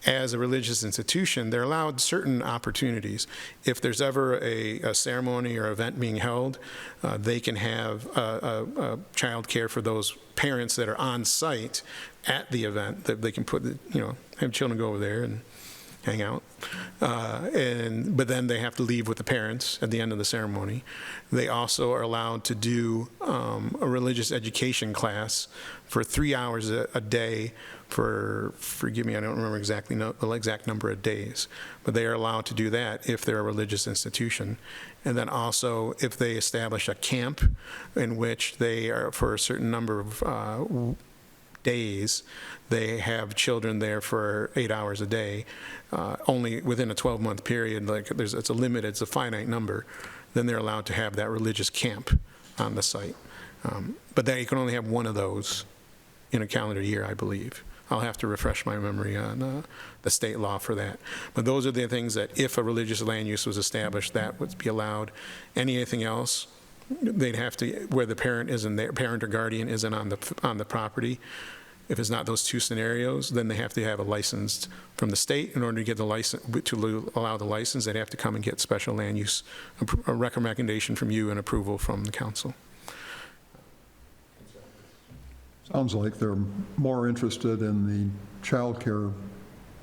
[SPEAKER 7] As a religious institution, they're allowed certain opportunities. If there's ever a ceremony or event being held, they can have child care for those parents that are on site at the event. That they can have children go over there and hang out. But then they have to leave with the parents at the end of the ceremony. They also are allowed to do a religious education class for 3 hours a day for, forgive me, I don't remember the exact number of days, but they are allowed to do that if they're a religious institution. And then also, if they establish a camp in which they are, for a certain number of days, they have children there for 8 hours a day, only within a 12-month period, like it's a finite number, then they're allowed to have that religious camp on the site. But then you can only have one of those in a calendar year, I believe. I'll have to refresh my memory on the state law for that. But those are the things that if a religious land use was established, that would be allowed. Anything else, they'd have to, where the parent isn't there, parent or guardian isn't on the property. If it's not those two scenarios, then they have to have a license from the state. In order to get the license, to allow the license, they'd have to come and get special land use, a recommendation from you and approval from the council.
[SPEAKER 1] Sounds like they're more interested in the childcare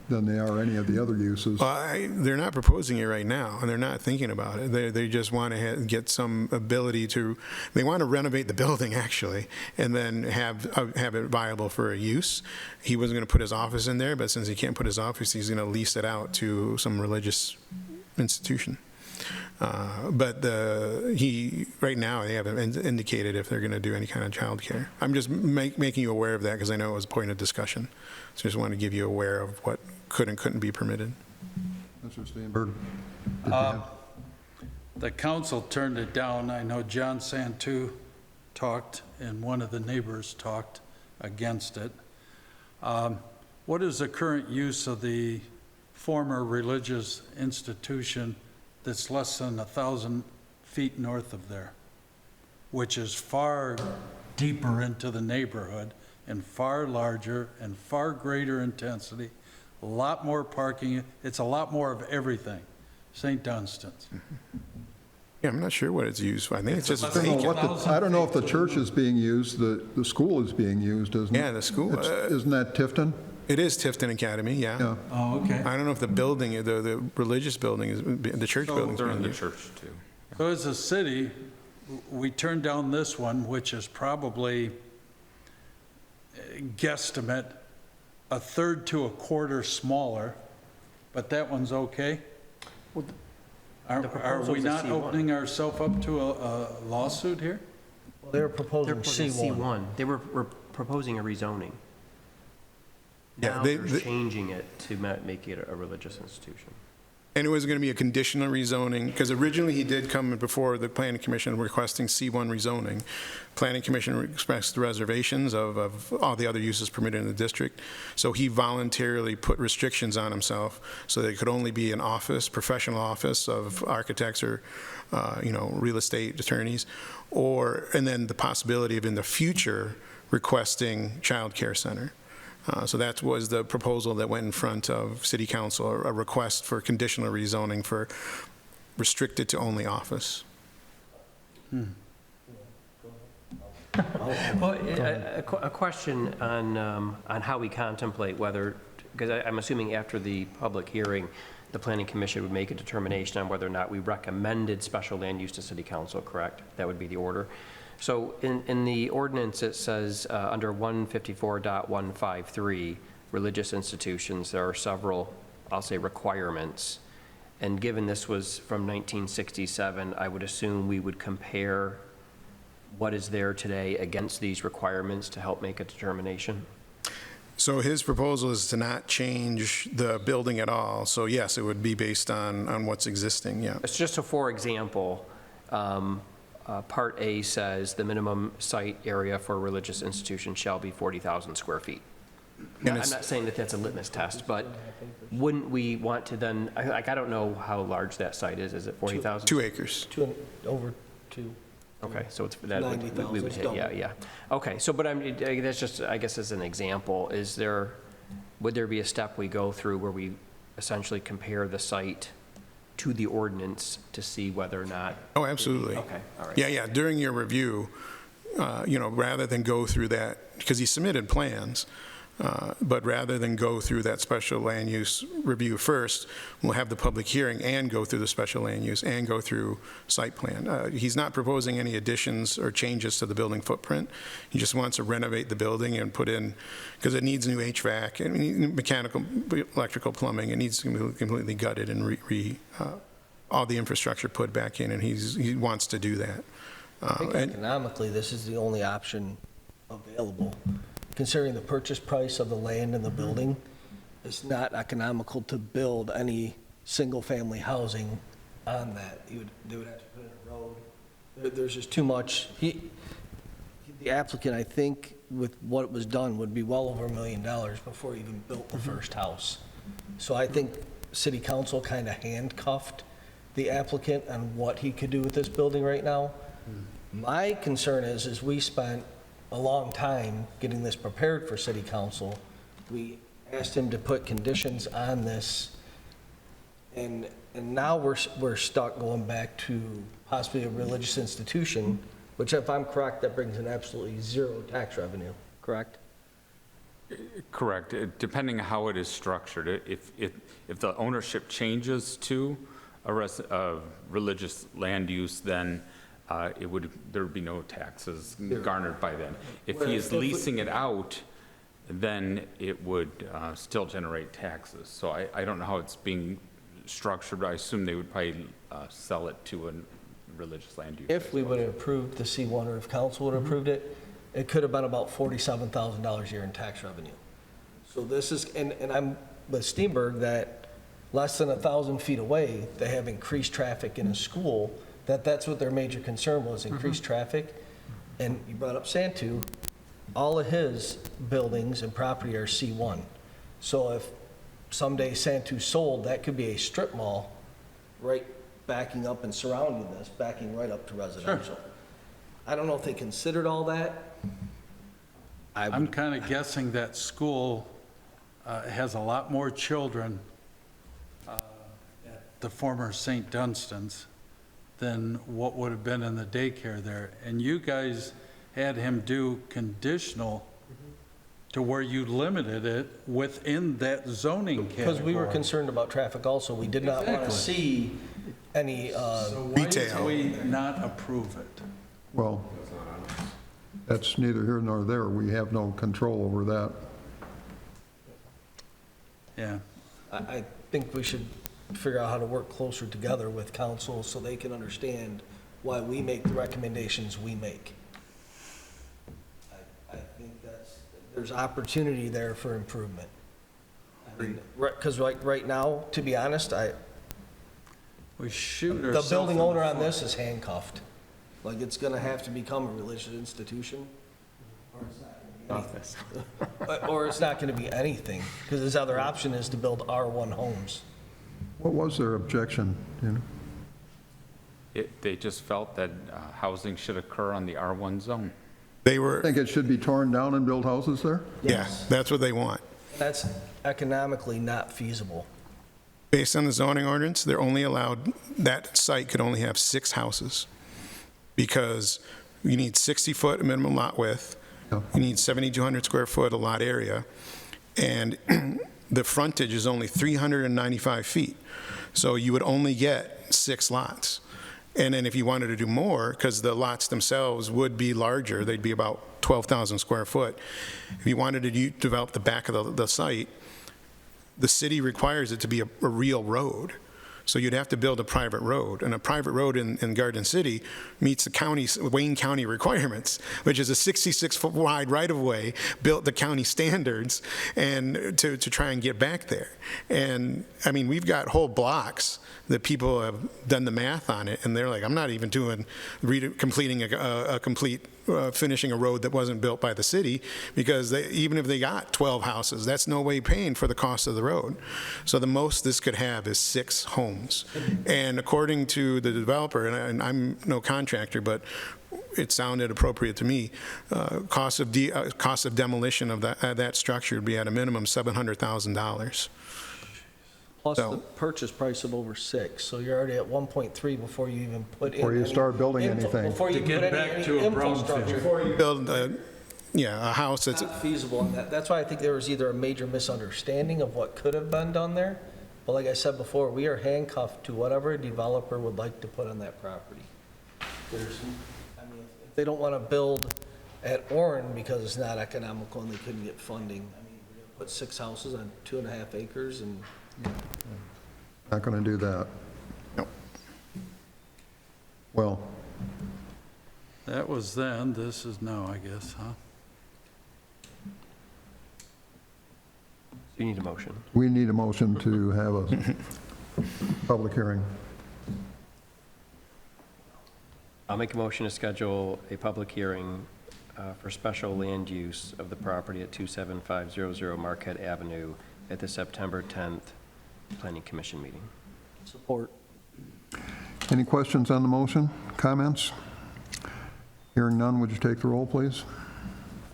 [SPEAKER 1] than they are any of the other uses.
[SPEAKER 7] They're not proposing it right now, and they're not thinking about it. They just want to get some ability to, they want to renovate the building, actually, and then have it viable for a use. He wasn't going to put his office in there, but since he can't put his office, he's going to lease it out to some religious institution. But right now, they haven't indicated if they're going to do any kind of childcare. I'm just making you aware of that because I know it was a point of discussion. So I just want to give you aware of what could and couldn't be permitted.
[SPEAKER 1] Mr. Steenberg?
[SPEAKER 4] The council turned it down. I know John Santu talked, and one of the neighbors talked against it. What is the current use of the former religious institution that's less than 1,000 feet north of there, which is far deeper into the neighborhood and far larger and far greater intensity, a lot more parking, it's a lot more of everything, St. Dunstan's.
[SPEAKER 7] Yeah, I'm not sure what it's used for. I think it's just
[SPEAKER 1] I don't know if the church is being used, the school is being used, isn't it?
[SPEAKER 7] Yeah, the school.
[SPEAKER 1] Isn't that Tifton?
[SPEAKER 7] It is Tifton Academy, yeah.
[SPEAKER 1] Yeah.
[SPEAKER 4] Oh, okay.
[SPEAKER 7] I don't know if the building, the religious building, the church building.
[SPEAKER 3] They're in the church, too.
[SPEAKER 4] So as a city, we turned down this one, which is probably, guesstimate, a third to a quarter smaller, but that one's okay? Are we
[SPEAKER 5] proposal's a
[SPEAKER 4] not
[SPEAKER 5] C1.
[SPEAKER 4] opening ourselves up to a lawsuit here?
[SPEAKER 6] They're
[SPEAKER 5] They're
[SPEAKER 6] proposing
[SPEAKER 5] proposing
[SPEAKER 6] C1.
[SPEAKER 5] C1. They were proposing a rezoning.
[SPEAKER 7] Yeah,
[SPEAKER 5] Now
[SPEAKER 7] they-
[SPEAKER 5] they're changing it to make it a religious institution.
[SPEAKER 7] And it was going to be a conditional rezoning, because originally he did come before the planning commission requesting C1 rezoning. Planning commission expressed reservations of all the other uses permitted in the district. So he voluntarily put restrictions on himself so that it could only be an office, professional office of architects or, real estate attorneys, and then the possibility of in the future requesting child care center. So that was the proposal that went in front of City Council, a request for conditional rezoning for restricted to only office.
[SPEAKER 5] Well, a question on how we contemplate whether, because I'm assuming after the public hearing, the planning commission would make a determination on whether or not we recommended special land use to city council, correct? That would be the order. So in the ordinance, it says under 154.153, religious institutions, there are several, I'll say, requirements. And given this was from 1967, I would assume we would compare what is there today against these requirements to help make a determination.
[SPEAKER 7] So his proposal is to not change the building at all. So yes, it would be based on what's existing, yeah.
[SPEAKER 5] It's just a for example. Part A says the minimum site area for a religious institution shall be 40,000 square feet. Now, I'm not saying that that's a litmus test, but wouldn't we want to then, I don't know how large that site is. Is it 40,000?
[SPEAKER 7] 2 acres.
[SPEAKER 6] Over 2.
[SPEAKER 5] Okay, so it's, that we
[SPEAKER 6] 90,000
[SPEAKER 5] would
[SPEAKER 6] is
[SPEAKER 5] hit,
[SPEAKER 6] double.
[SPEAKER 5] yeah. Okay, so, but that's just, I guess as an example, would there be a step we go through where we essentially compare the site to the ordinance to see whether or not?
[SPEAKER 7] Oh, absolutely.
[SPEAKER 5] Okay, all right.
[SPEAKER 7] Yeah, during your review, rather than go through that, because he submitted plans, But rather than go through that special land use review first, we'll have the public hearing and go through the special land use and go through site plan. He's not proposing any additions or changes to the building footprint. He just wants to renovate the building and put in, because it needs new HVAC and mechanical, electrical, plumbing. It needs to be completely gutted and all the infrastructure put back in, and he wants to do that.
[SPEAKER 6] I think
[SPEAKER 7] And-
[SPEAKER 6] economically, this is the only option available. Considering the purchase price of the land and the building, it's not economical to build any single-family housing on that. They would have to put in a road. There's just too much. The applicant, I think, with what was done, would be well over $1 million before he even built the first house. So I think city council kind of handcuffed the applicant on what he could do with this building right now. My concern is we spent a long time getting this prepared for city council. We asked him to put conditions on this, and now we're stuck going back to possibly a religious institution, which, if I'm correct, that brings in absolutely zero tax revenue, correct?
[SPEAKER 3] Correct. Depending on how it is structured. If the ownership changes to a religious land use, then there would be no taxes garnered by then. If he is leasing it out, then it would still generate taxes. So I don't know how it's being structured, but I assume they would probably sell it to a religious land use.
[SPEAKER 6] If we would have approved the C1, or if council would have approved it, it could have been about $47,000 a year in tax revenue. So this is, and I'm with Steenberg, that less than 1,000 feet away, they have increased traffic in a school, that's what their major concern was, increased traffic. And you brought up Santu, all of his buildings and property are C1. So if someday Santu sold, that could be a strip mall right backing up and surrounding this, backing right up to residential. I don't know if they considered all that.
[SPEAKER 4] I'm kind of guessing that school has a lot more children at the former St. Dunstan's than what would have been in the daycare there. And you guys had him do conditional to where you limited it within that zoning category.
[SPEAKER 6] Because we were concerned about traffic also. We did not want to
[SPEAKER 4] Exactly.
[SPEAKER 6] see any,
[SPEAKER 4] So why did
[SPEAKER 7] Retail.
[SPEAKER 4] we not approve it?
[SPEAKER 1] Well, that's neither here nor there. We have no control over that.
[SPEAKER 4] Yeah.
[SPEAKER 6] I think we should figure out how to work closer together with council so they can understand why we make the recommendations we make. I think there's opportunity there for improvement. Because right now, to be honest,
[SPEAKER 4] We shoot
[SPEAKER 6] the
[SPEAKER 4] ourselves
[SPEAKER 6] building
[SPEAKER 4] in the
[SPEAKER 6] owner on
[SPEAKER 4] foot.
[SPEAKER 6] this is handcuffed. Like, it's gonna have to become a religious institution, or it's not gonna be anything, because his other option is to build R1 homes.
[SPEAKER 1] What was their objection, you know?
[SPEAKER 3] They just felt that housing should occur on the R1 zone.
[SPEAKER 7] They were,
[SPEAKER 1] Think it should be torn down and build houses there?
[SPEAKER 7] yeah, that's what they want.
[SPEAKER 6] That's economically not feasible.
[SPEAKER 7] Based on the zoning ordinance, they're only allowed, that site could only have 6 houses, because you need 60-foot minimum lot width,
[SPEAKER 1] Yeah.
[SPEAKER 7] you need 7,200 square foot a lot area, and the frontage is only 395 feet, so you would only get 6 lots. And then if you wanted to do more, because the lots themselves would be larger, they'd be about 12,000 square foot. If you wanted to develop the back of the site, the city requires it to be a real road. So you'd have to build a private road, and a private road in Garden City meets the county's, Wayne County requirements, which is a 66-foot wide right-of-way, built the county standards, and to try and get back there. And, I mean, we've got whole blocks that people have done the math on it, and they're like, I'm not even completing a complete, finishing a road that wasn't built by the city, because even if they got 12 houses, that's no way paying for the cost of the road. So the most this could have is 6 homes. And according to the developer, and I'm no contractor, but it sounded appropriate to me, cost of demolition of that structure would be at a minimum $700,000.
[SPEAKER 6] Plus
[SPEAKER 7] So-
[SPEAKER 6] the purchase price of over 6, so you're already at 1.3 before you even put in.
[SPEAKER 1] Before you
[SPEAKER 6] any
[SPEAKER 1] start building anything.
[SPEAKER 6] Before you
[SPEAKER 4] To get
[SPEAKER 6] put
[SPEAKER 4] back
[SPEAKER 6] any
[SPEAKER 4] to a
[SPEAKER 6] infrastructure.
[SPEAKER 4] brownfield.
[SPEAKER 7] Build yeah, a house that's,
[SPEAKER 6] not feasible on that. That's why I think there was either a major misunderstanding of what could have been done there. But like I said before, we are handcuffed to whatever a developer would like to put on that property. There's, I mean, if they don't want to build at Orrin because it's not economical and they couldn't get funding, I mean, we're gonna put 6 houses on 2.5 acres and
[SPEAKER 1] Not going to do that.
[SPEAKER 7] no.
[SPEAKER 1] Well,
[SPEAKER 4] That was then, this is now, I guess, huh?
[SPEAKER 5] You need a motion.
[SPEAKER 1] we need a motion to have a public hearing.
[SPEAKER 5] I'll make a motion to schedule a public hearing for special land use of the property at 27500 Marquette Avenue at the September 10th Planning Commission meeting.
[SPEAKER 6] support.
[SPEAKER 1] Any questions on the motion? Comments? Hearing none, would you take the roll, please?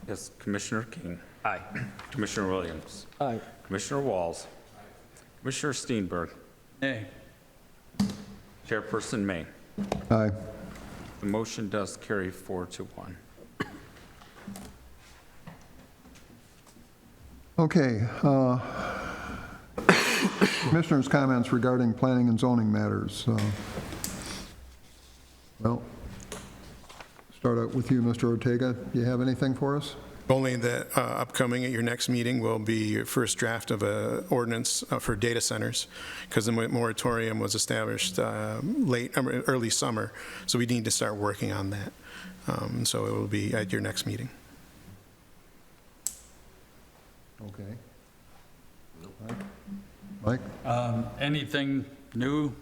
[SPEAKER 3] Yes, Commissioner King,
[SPEAKER 5] Aye.
[SPEAKER 3] Commissioner Williams,
[SPEAKER 6] Aye.
[SPEAKER 3] Commissioner Walls, Commissioner Steenberg,
[SPEAKER 4] Nay.
[SPEAKER 3] Chairperson May.
[SPEAKER 1] Aye.
[SPEAKER 3] The motion does carry 4-1.
[SPEAKER 1] Okay. Commissioners' comments regarding planning and zoning matters. Well, start out with you, Mr. Ortega. Do you have anything for us?
[SPEAKER 7] Only that upcoming at your next meeting will be your first draft of a ordinance for data centers, because the moratorium was established early summer, so we need to start working on that. So it will be at your next meeting.
[SPEAKER 1] Okay. Mike?
[SPEAKER 4] Anything new?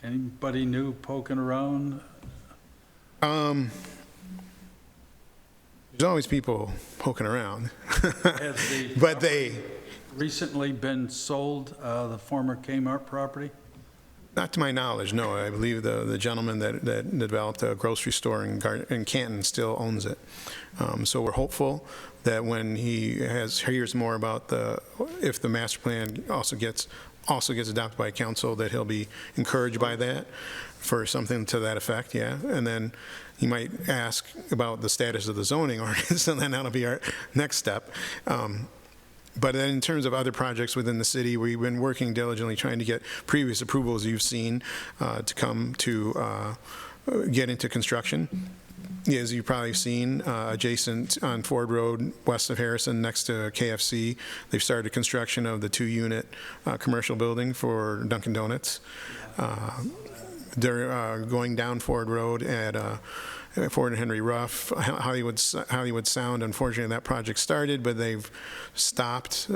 [SPEAKER 4] Anybody new poking around?
[SPEAKER 7] There's always people poking around,
[SPEAKER 4] Has the
[SPEAKER 7] but they,
[SPEAKER 4] recently been sold, the former Kmart property?
[SPEAKER 7] not to my knowledge, no. I believe the gentleman that developed a grocery store in Canton still owns it. So we're hopeful that when he hears more about if the master plan also gets adopted by council, that he'll be encouraged by that for something to that effect, yeah. And then he might ask about the status of the zoning ordinance, and then that'll be our next step. But then in terms of other projects within the city, we've been working diligently trying to get previous approvals you've seen to come to get into construction. As you've probably seen, adjacent on Ford Road, west of Harrison, next to KFC, they've started construction of the 2-unit commercial building for Dunkin' Donuts. They're going down Ford Road at Ford and Henry Ruff, Hollywood Sound. Unfortunately, that project started, but they've stopped.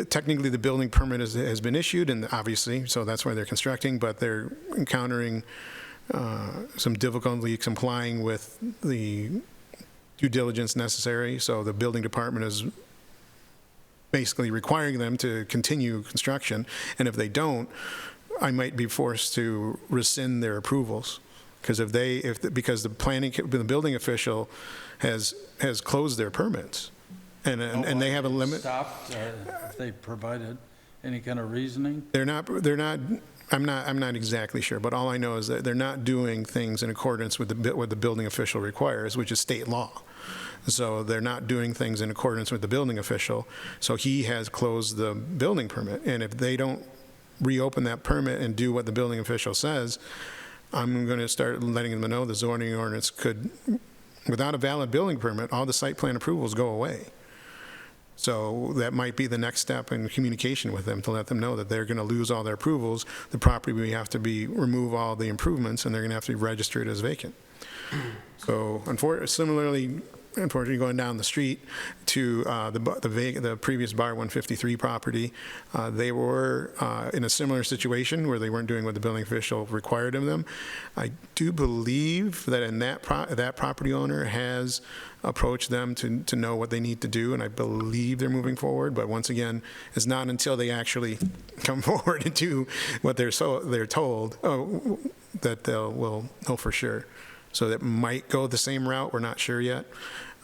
[SPEAKER 7] Technically, the building permit has been issued, and obviously, so that's why they're constructing, but they're encountering some difficulty complying with the due diligence necessary. So the building department is basically requiring them to continue construction, and if they don't, I might be forced to rescind their approvals, because because the building official has closed their permits, and they have a limit.
[SPEAKER 4] Stopped, if they provided any kind of reasoning?
[SPEAKER 7] They're not. I'm not exactly sure, but all I know is that they're not doing things in accordance with what the building official requires, which is state law. So they're not doing things in accordance with the building official. So he has closed the building permit, and if they don't reopen that permit and do what the building official says, I'm going to start letting them know the zoning ordinance could, without a valid building permit, all the site plan approvals go away. So that might be the next step in communication with them, to let them know that they're going to lose all their approvals. The property, we have to remove all the improvements, and they're going to have to be registered as vacant. So unfortunately, going down the street to the previous Bar 153 property, they were in a similar situation where they weren't doing what the building official required of them. I do believe that that property owner has approached them to know what they need to do, and I believe they're moving forward. But once again, it's not until they actually come forward and do what they're told that will know for sure. So that might go the same route. We're not sure yet.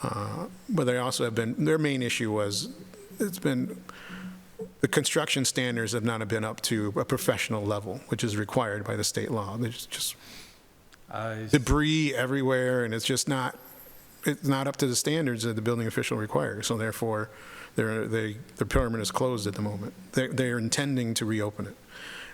[SPEAKER 7] But they also have been, their main issue was, the construction standards have not been up to a professional level, which is required by the state law. There's just, debris everywhere, and it's just not, it's not up to the standards that the building official requires, so therefore, the permit is closed at the moment. They're intending to reopen it.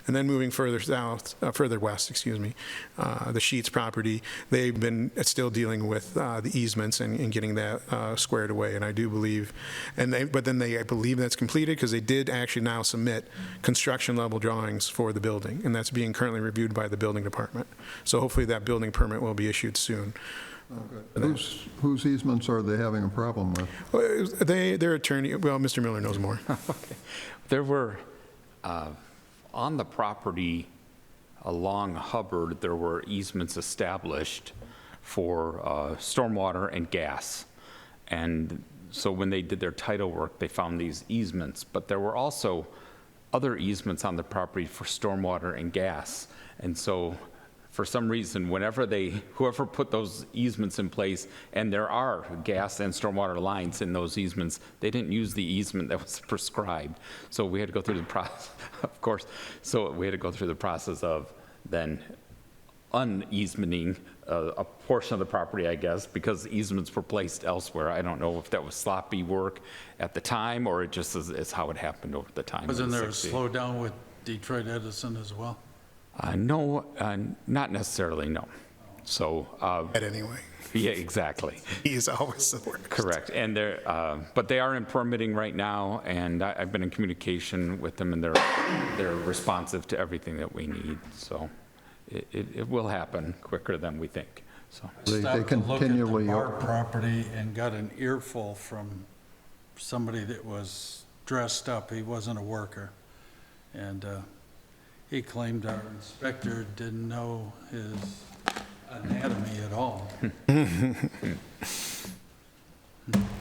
[SPEAKER 7] And then moving further south, further west, excuse me, the Sheets property, they've been still dealing with the easements and getting that squared away, and I do believe, but then I believe that's completed, because they did actually now submit construction-level drawings for the building, and that's being currently reviewed by the building department. So hopefully that building permit will be issued soon.
[SPEAKER 1] Whose easements are they having a problem with?
[SPEAKER 7] Well, their attorney, well, Mr. Miller knows more.
[SPEAKER 3] There were, on the property along Hubbard, there were easements established for stormwater and gas. And so when they did their title work, they found these easements. But there were also other easements on the property for stormwater and gas. And so for some reason, whoever put those easements in place, and there are gas and stormwater lines in those easements, they didn't use the easement that was prescribed. So we had to go through the process, of course, so we had to go through the process of then un-easementing a portion of the property, I guess, because easements were placed elsewhere. I don't know if that was sloppy work at the time, or it just is how it happened over the time.
[SPEAKER 4] Wasn't there a
[SPEAKER 3] 60.
[SPEAKER 4] slowdown with Detroit Edison as well?
[SPEAKER 3] No, not necessarily, no. So,
[SPEAKER 7] But anyway,
[SPEAKER 3] yeah, exactly.
[SPEAKER 7] he is always the worst.
[SPEAKER 3] Correct. And but they are in permitting right now, and I've been in communication with them, and they're responsive to everything that we need. So it will happen quicker than we think. So
[SPEAKER 1] They
[SPEAKER 4] Stopped to look at
[SPEAKER 1] continually,
[SPEAKER 4] the bar property and got an earful from somebody that was dressed up. He wasn't a worker. And he claimed our inspector didn't know his anatomy at all.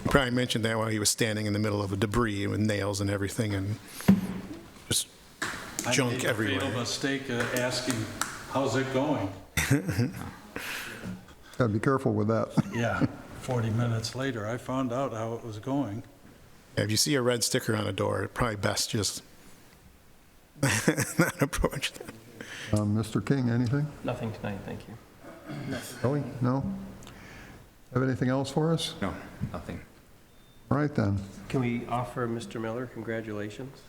[SPEAKER 7] Probably mentioned that while he was standing in the middle of a debris with nails and everything, and just junk
[SPEAKER 4] I
[SPEAKER 7] everywhere.
[SPEAKER 4] made the fatal mistake of asking, how's it going?
[SPEAKER 1] gotta be careful with that.
[SPEAKER 4] Yeah, 40 minutes later, I found out how it was going.
[SPEAKER 7] If you see a red sticker on a door, probably best just not approach them.
[SPEAKER 1] Mr. King, anything?
[SPEAKER 5] Nothing tonight, thank you.
[SPEAKER 1] Kelly? No? Have anything else for us?
[SPEAKER 3] no, nothing.
[SPEAKER 1] All right, then.
[SPEAKER 5] Can we offer Mr. Miller congratulations?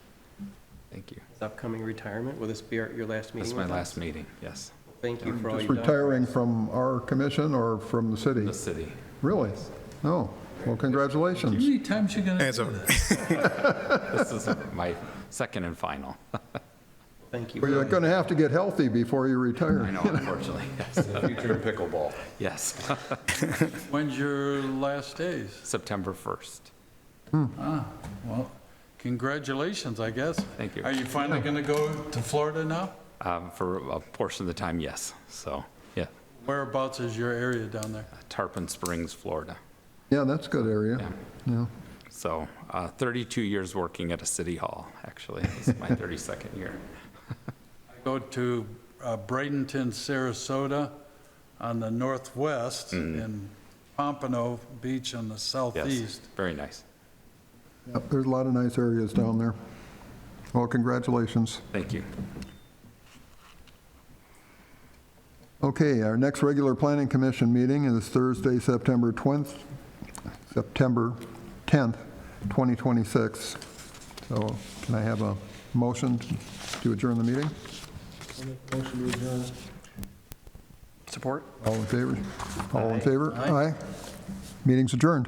[SPEAKER 3] Thank you.
[SPEAKER 5] His upcoming retirement. Will this be your last meeting
[SPEAKER 3] That's my
[SPEAKER 5] with us?
[SPEAKER 3] last meeting, yes.
[SPEAKER 5] Thank you for all
[SPEAKER 1] Just
[SPEAKER 5] you've done.
[SPEAKER 1] retiring from our commission or from the city?
[SPEAKER 3] The city.
[SPEAKER 1] Really? No. Well,
[SPEAKER 4] How
[SPEAKER 1] congratulations.
[SPEAKER 4] many times you gonna
[SPEAKER 7] As
[SPEAKER 4] do
[SPEAKER 7] a-
[SPEAKER 4] this?
[SPEAKER 3] This is my second and final.
[SPEAKER 5] Thank you.
[SPEAKER 1] Well, you're going to have to get healthy before you retire.
[SPEAKER 3] I know, unfortunately, yes.
[SPEAKER 8] Future in pickleball.
[SPEAKER 3] Yes,
[SPEAKER 4] When's your last days?
[SPEAKER 3] September 1st.
[SPEAKER 4] Well, congratulations, I guess.
[SPEAKER 3] Thank you.
[SPEAKER 4] Are you finally gonna go to Florida now?
[SPEAKER 3] For a portion of the time, yes. So, yeah,
[SPEAKER 4] Whereabouts is your area down there?
[SPEAKER 3] Tarpon Springs, Florida.
[SPEAKER 1] Yeah, that's a good area. Yeah.
[SPEAKER 3] So 32 years working at a city hall, actually. This is my 32nd year.
[SPEAKER 4] Go to Bradenton, Sarasota on the northwest, and Pompano Beach on the
[SPEAKER 3] Yes,
[SPEAKER 4] southeast.
[SPEAKER 3] very nice.
[SPEAKER 1] Yep, there's a lot of nice areas down there. Well, congratulations.
[SPEAKER 3] Thank you.
[SPEAKER 1] Okay, our next regular planning commission meeting is Thursday, September 10th, 2026. So can I have a motion to adjourn the meeting?
[SPEAKER 6] Motion to adjourn.
[SPEAKER 5] Support?
[SPEAKER 1] All in favor? All in favor?
[SPEAKER 4] Aye.
[SPEAKER 1] Meeting's adjourned.